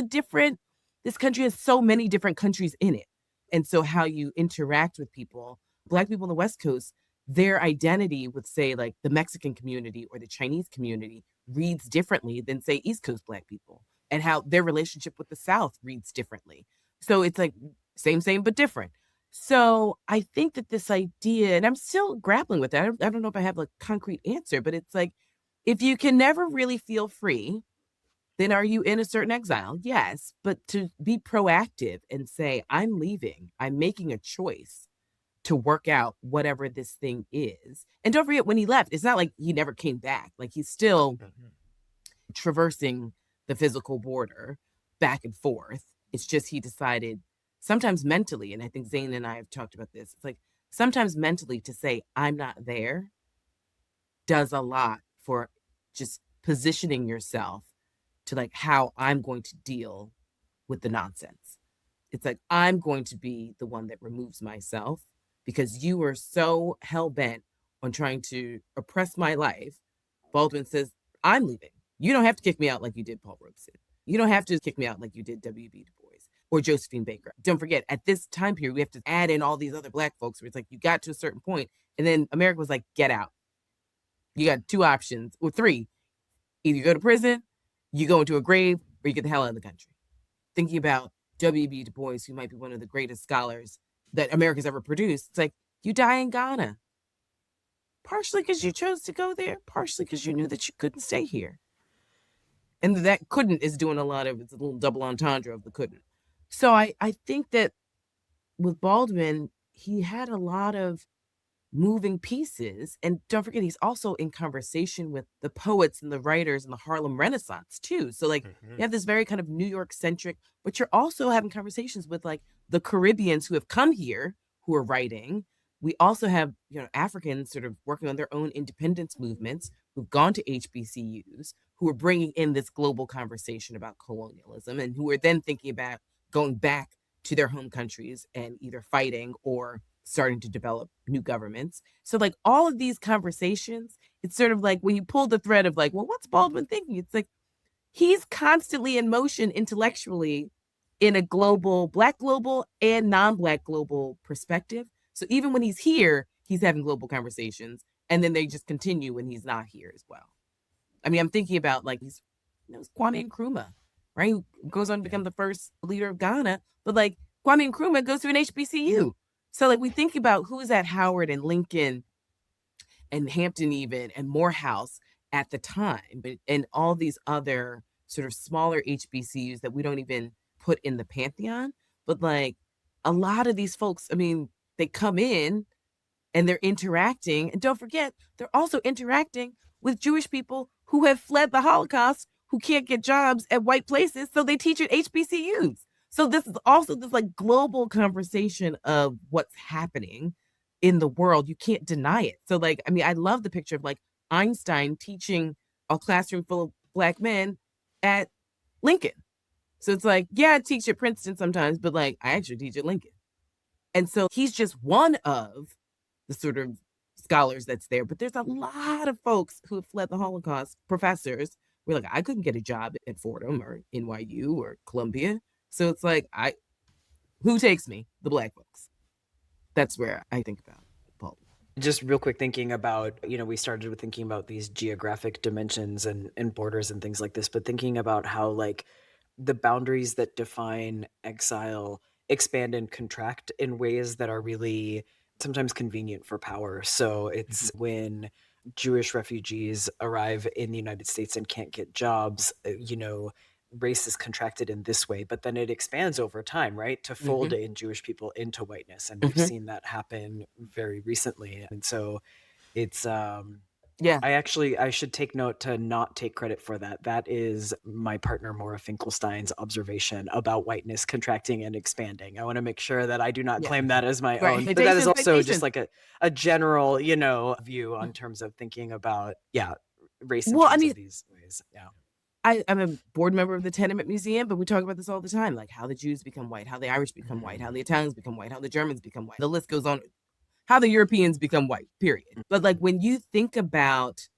this country has so many different countries in it. And so how you interact with people, Black people on the West Coast, their identity with, say, like the Mexican community or the Chinese community reads differently than, say, East Coast Black people, and how their relationship with the South reads differently. So it's like same, but different. So I think that this idea, and I'm still grappling with that. I don't know if I have a concrete answer, but it's like, if you can never really feel free, then are you in a certain exile? Yes. But to be proactive and say, I'm leaving, I'm making a choice to work out whatever this thing is. And don't forget, when he left, it's not like he never came back. Like, he's still traversing the physical border back and forth. It's just he decided sometimes mentally, and I think Zane and I have talked about this, it's like sometimes mentally to say, I'm not there, does a lot for just positioning yourself to like how I'm going to deal with the nonsense. It's like, I'm going to be the one that removes myself because you are so hell-bent on trying to oppress my life. Baldwin says, I'm leaving. You don't have to kick me out like you did Paul Robeson. You don't have to kick me out like you did W.B. Du Bois or Josephine Baker. Don't forget, at this time period, we have to add in all these other Black folks where it's like, you got to a certain point, and then America was like, get out. You got two options, or three. Either you go to prison, you go into a grave, or you get the hell out of the country. Thinking about W.B. Du Bois, who might be one of the greatest scholars that America's ever produced, it's like, you die in Ghana. Partially because you chose to go there, partially because you knew that you couldn't stay here. And that couldn't is doing a lot of, it's a little double entendre of the couldn't. So I think that with Baldwin, he had a lot of moving pieces. And don't forget, he's also in conversation with the poets and the writers in the Harlem Renaissance too. So like you have this very kind of New York centric, but you're also having conversations with like the Caribbeans who have come here, who are writing. We also have, Africans sort of working on their own independence movements who've gone to HBCUs, who are bringing in this global conversation about colonialism and who are then thinking about going back to their home countries and either fighting or starting to develop new governments. So like all of these conversations, it's sort of like when you pull the thread of like, well, what's Baldwin thinking? It's like he's constantly in motion intellectually in a global, Black global and non-Black global perspective. So even when he's here, he's having global conversations, and then they just continue when he's not here as well. I mean, I'm thinking about like he's, Kwame Nkrumah, right? Who goes on to become the first leader of Ghana, but like Kwame Nkrumah goes to an HBCU. So like we think about who's at Howard and Lincoln and Hampton even and Morehouse at the time, but and all these other sort of smaller HBCUs that we don't even put in the pantheon. But like a lot of these folks, I mean, they come in and they're interacting. And don't forget, they're also interacting with Jewish people who have fled the Holocaust, who can't get jobs at white places. So they teach at HBCUs. So this is also this like global conversation of what's happening in the world. You can't deny it. So like, I mean, I love the picture of like Einstein teaching a classroom full of Black men at Lincoln. So it's like, yeah, I teach at Princeton sometimes, but like I actually teach at Lincoln. And so he's just one of the sort of scholars that's there. But there's a lot of folks who have fled the Holocaust, professors. We're like, I couldn't get a job at Fordham or NYU or Columbia. So it's like, who takes me? The Black folks. That's where I think about Baldwin. Just real quick, thinking about, we started with thinking about these geographic dimensions and borders and things like this, but thinking about how like the boundaries that define exile expand and contract in ways that are really sometimes convenient for power. So it's when Jewish refugees arrive in the United States and can't get jobs, race is contracted in this way, but then it expands over time, right? To fold in Jewish people into whiteness. And we've seen that happen very recently. And so it's, Yeah. I should take note to not take credit for that. That is my partner Maura Finkelstein's observation about whiteness contracting and expanding. I want to make sure that I do not claim that as my own. But that is also just like a general, view on terms of thinking about, race in terms of these ways. Yeah. I'm a board member of the Tenement Museum, but we talk about this all the time, like how the Jews become white, how the Irish become white, how the Italians become white, how the Germans become white. The list goes on. How the Europeans become white, period. But like when you think about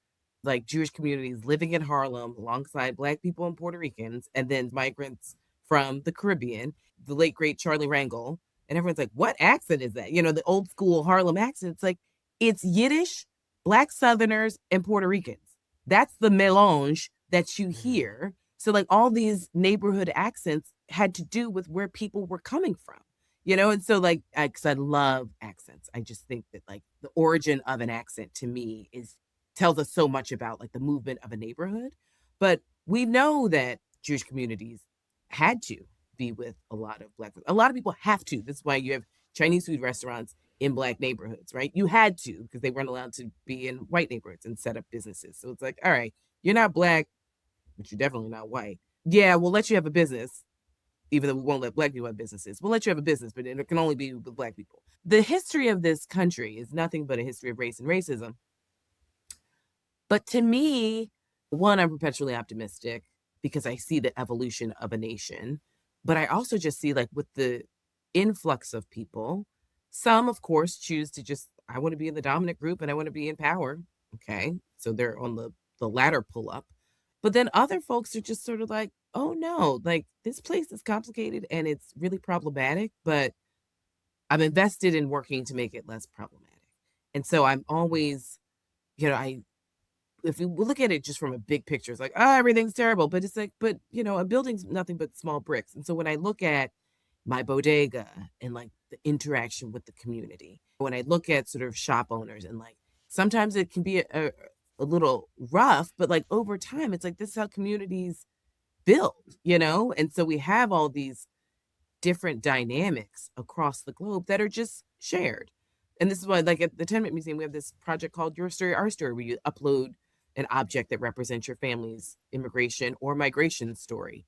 like Jewish communities living in Harlem alongside Black people and Puerto Ricans, and then migrants from the Caribbean, the late great Charlie Rangel, and everyone's like, what accent is that? The old school Harlem accent. It's like, it's Yiddish, Black Southerners, and Puerto Ricans. That's the melange that you hear. So like all these neighborhood accents had to do with where people were coming from. And so like, because I love accents. I just think that like the origin of an accent to me tells us so much about like the movement of a neighborhood. But we know that Jewish communities had to be with a lot of Black folks. A lot of people have to. That's why you have Chinese food restaurants in Black neighborhoods, right? You had to, because they weren't allowed to be in white neighborhoods and set up businesses. So it's like, all right, you're not Black, but you're definitely not white. Yeah, we'll let you have a business, even though we won't let Black people have businesses. We'll let you have a business, but it can only be with Black people. The history of this country is nothing but a history of race and racism. But to me, one, I'm perpetually optimistic because I see the evolution of a nation. But I also just see like with the influx of people, some, of course, choose to just, I want to be in the dominant group and I want to be in power. Okay. So they're on the ladder pull up. But then other folks are just sort of like, oh no, like this place is complicated and it's really problematic, but I'm invested in working to make it less problematic. And so I'm always, if we look at it just from a big picture, it's like, oh, everything's terrible. But it's like, but a building's nothing but small bricks. And so when I look at my bodega and like the interaction with the community, when I look at sort of shop owners and like, sometimes it can be a little rough, but like over time, it's like, this is how communities build, And so we have all these different dynamics across the globe that are just shared. And this is why, like at the Tenement Museum, we have this project called Your Story, Our Story, where you upload an object that represents your family's immigration or migration story.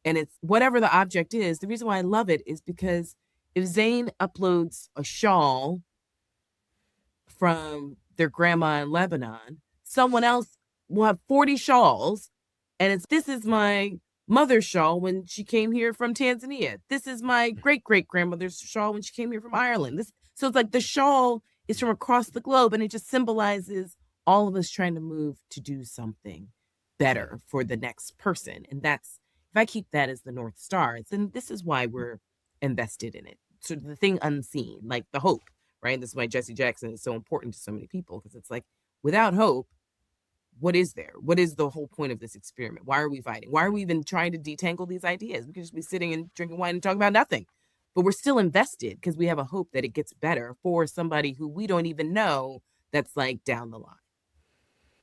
And it's whatever the object is. The reason why I love it is because if Zane uploads a shawl from their grandma in Lebanon, someone else will have 40 shawls. And this is my mother's shawl when she came here from Tanzania. This is my great-great-grandmother's shawl when she came here from Ireland. So it's like the shawl is from across the globe, and it just symbolizes all of us trying to move to do something better for the next person. And that's, if I keep that as the North Star, then this is why we're invested in it. So the thing unseen, like the hope, right? This is why Jesse Jackson is so important to so many people, because it's like, without hope, what is there? What is the whole point of this experiment? Why are we fighting? Why are we even trying to detangle these ideas? We could just be sitting and drinking wine and talking about nothing. But we're still invested because we have a hope that it gets better for somebody who we don't even know that's like down the line.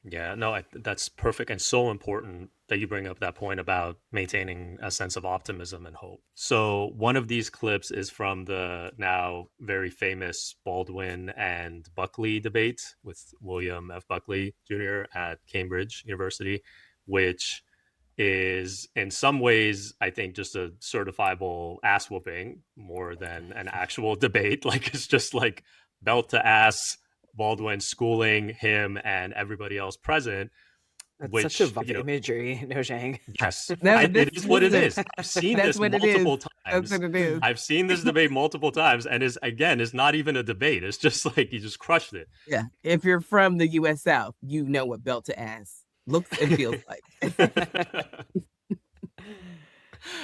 Yeah, no, that's perfect and so important that you bring up that point about maintaining a sense of optimism and hope. So one of these clips is from the now very famous Baldwin and Buckley debate with William F. Buckley Jr. at Cambridge University, which is in some ways, I think, just a certifiable ass whooping more than an actual debate. Like it's just like belt to ass, Baldwin schooling him and everybody else present. That's such which, evocative imagery, no Shang. yes, This it is what it is is. I've seen that's this what it is. multiple That's times. what it is. I've seen this debate multiple times, and is not even a debate. It's just like he just crushed it. Yeah. If you're from the U.S. South, you know what belt to ass looks and feels like.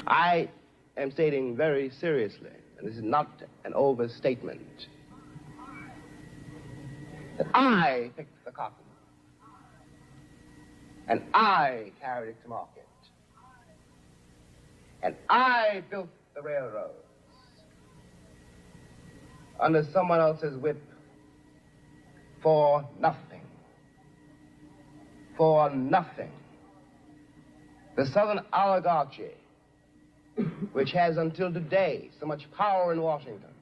I am stating very seriously, and this is not an overstatement, that I picked the cotton, and I carried it to market, and I built the railroads under someone else's whip for nothing. For nothing. The Southern oligarchy, which has until today so much power in Washington,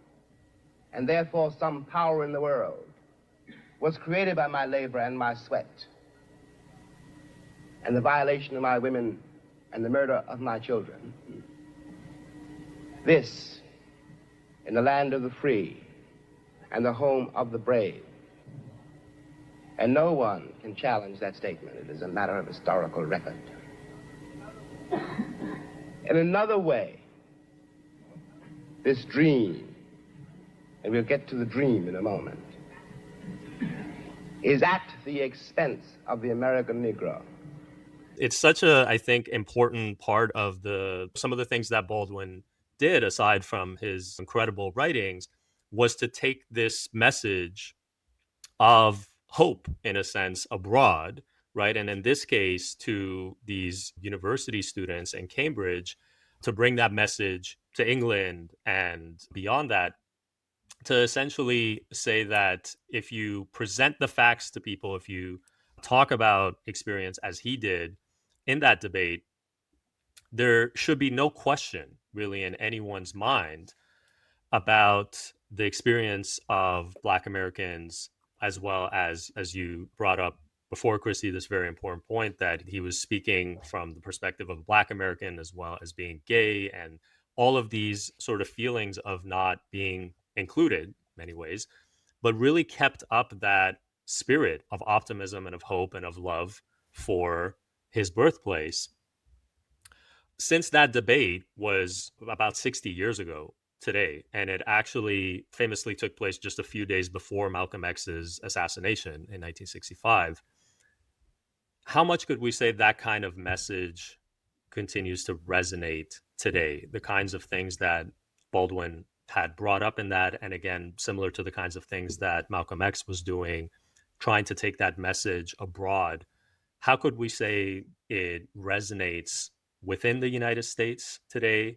and therefore some power in the world, was created by my labor and my sweat, and the violation of my women and the murder of my children. This, in the land of the free and the home of the brave. And no one can challenge that statement. It is a matter of historical record. In another way, this dream, and we'll get to the dream in a moment, is at the expense of the American Negro. It's such a, I think, important part of some of the things that Baldwin did, aside from his incredible writings, was to take this message of hope, in a sense, abroad, right? And in this case, to these university students in Cambridge, to bring that message to England and beyond that, to essentially say that if you present the facts to people, if you talk about experience as he did in that debate, there should be no question really in anyone's mind about the experience of Black Americans, as well as you brought up before, Christy, this very important point that he was speaking from the perspective of a Black American, as well as being gay, and all of these sort of feelings of not being included in many ways, but really kept up that spirit of optimism and of hope and of love for his birthplace. Since that debate was about 60 years ago today, and it actually famously took place just a few days before Malcolm X's assassination in 1965, how much could we say that kind of message continues to resonate today? The kinds of things that Baldwin had brought up in that, and again, similar to the kinds of things that Malcolm X was doing, trying to take that message abroad. How could we say it resonates within the United States today,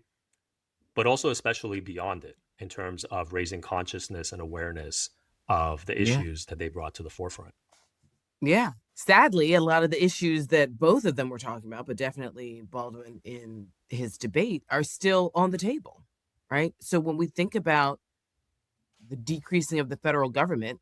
but also especially beyond it in terms of raising consciousness and awareness of the issues that they brought to the forefront? Yeah. Sadly, a lot of the issues that both of them were talking about, but definitely Baldwin in his debate, are still on the table, right? So when we think about the decreasing of the federal government,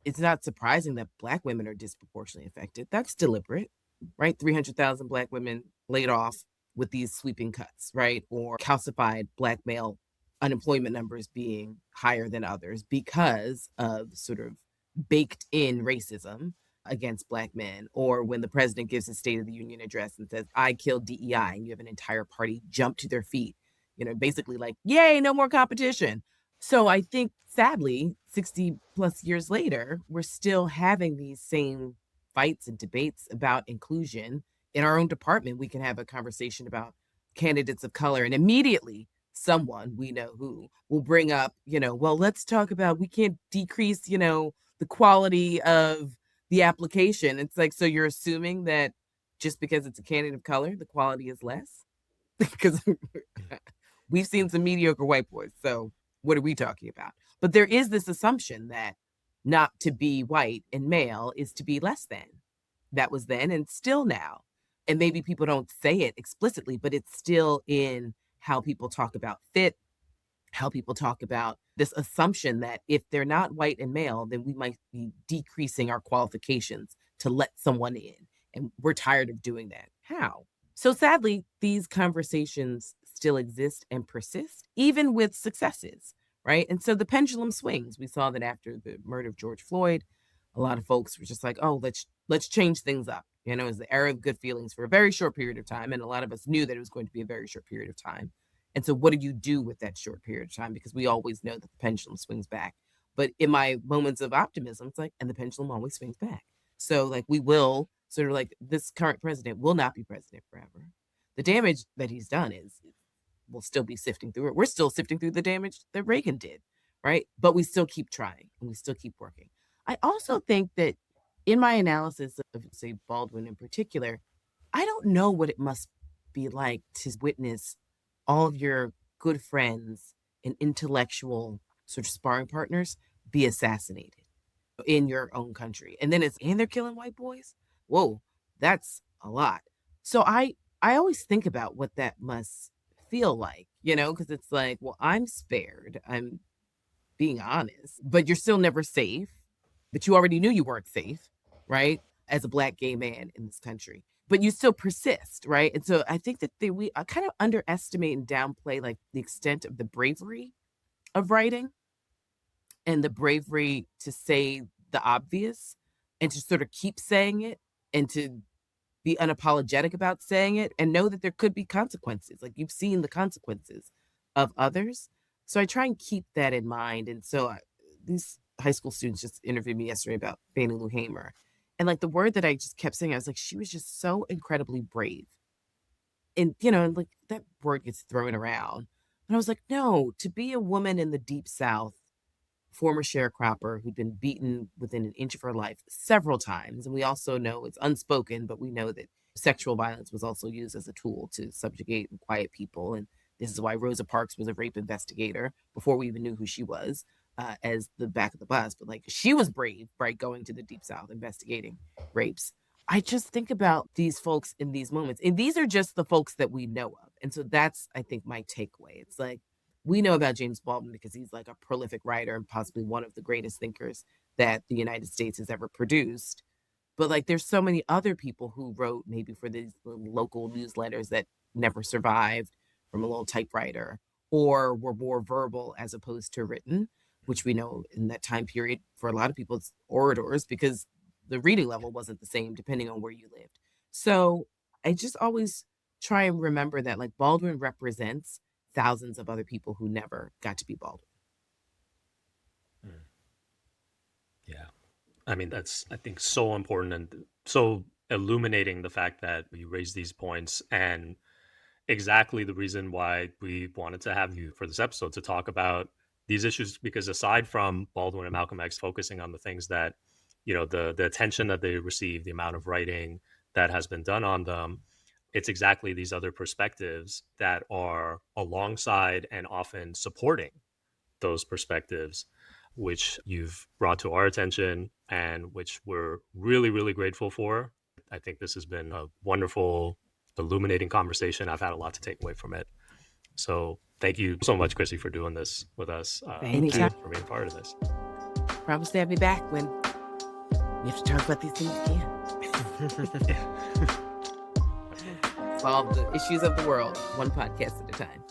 it's not surprising that Black women are disproportionately affected. That's deliberate, right? 300,000 Black women laid off with these sweeping cuts, right? Or calcified Black male unemployment numbers being higher than others because of sort of baked in racism against Black men. Or when the president gives his State of the Union address and says, I killed DEI, and you have an entire party jump to their feet, basically like, yay, no more competition. So I think, sadly, 60 plus years later, we're still having these same fights and debates about inclusion. In our own department, we can have a conversation about candidates of color, and immediately someone, we know who, will bring up, well, let's talk about, we can't decrease, the quality of the application. It's like, so you're assuming that just because it's a candidate of color, the quality is less? Because we've seen some mediocre white boys. So what are we talking about? But there is this assumption that not to be white and male is to be less than. That was then and still now. And maybe people don't say it explicitly, but it's still in how people talk about fit, how people talk about this assumption that if they're not white and male, then we might be decreasing our qualifications to let someone in. And we're tired of doing that. How? So sadly, these conversations still exist and persist, even with successes, right? And so the pendulum swings. We saw that after the murder of George Floyd, a lot of folks were just like, oh, let's change things up. You know, it was the era of good feelings for a very short period of time. And a lot of us knew that it was going to be a very short period of time. And so what do you do with that short period of time? Because we always know that the pendulum swings back. But in my moments of optimism, it's like, and the pendulum always swings back. So like we will sort of like this current president will not be president forever. The damage that he's done is we'll still be sifting through it. We're still sifting through the damage that Reagan did, right? But we still keep trying and we still keep working. I also think that in my analysis of, say, Baldwin in particular, I don't know what it must be like to witness all of your good friends and intellectual sort of sparring partners be assassinated in your own country. And they're killing white boys. Whoa, that's a lot. So I always think about what that must feel like, because it's like, well, I'm spared. I'm being honest, but you're still never safe. But you already knew you weren't safe, right? As a Black gay man in this country, but you still persist, right? And so I think that we kind of underestimate and downplay like the extent of the bravery of writing and the bravery to say the obvious and to sort of keep saying it and to be unapologetic about saying it and know that there could be consequences. Like you've seen the consequences of others. So I try and keep that in mind. And so these high school students just interviewed me yesterday about Fannie Lou Hamer. And like the word that I just kept saying, I was like, she was just so incredibly brave. And, like that word gets thrown around. And I was like, no, to be a woman in the Deep South, former sharecropper who'd been beaten within an inch of her life several times. And we also know it's unspoken, but we know that sexual violence was also used as a tool to subjugate and quiet people. And this is why Rosa Parks was a rape investigator before we even knew who she was. As the back of the bus, but like she was brave, right? Going to the Deep South, investigating rapes. I just think about these folks in these moments, and these are just the folks that we know of. And so that's, I think, my takeaway. It's like, we know about James Baldwin because he's like a prolific writer and possibly one of the greatest thinkers that the United States has ever produced. But like, there's so many other people who wrote maybe for these local newsletters that never survived from a little typewriter or were more verbal as opposed to written, which we know in that time period for a lot of people, it's orators because the reading level wasn't the same depending on where you lived. So I just always try and remember that like Baldwin represents thousands of other people who never got to be Baldwin. Yeah. I mean, that's, I think, so important and so illuminating the fact that you raise these points and exactly the reason why we wanted to have you for this episode to talk about these issues, because aside from Baldwin and Malcolm X focusing on the things that, the attention that they receive, the amount of writing that has been done on them, it's exactly these other perspectives that are alongside and often supporting those perspectives, which you've brought to our attention and which we're really, really grateful for. I think this has been a wonderful, illuminating conversation. I've had a lot to take away from it. So thank you so much, Chrissy, for doing this with us. Thank you for being part of this. Promise to have me back when we have to talk about these things again. Solve the issues of the world, one podcast at a time.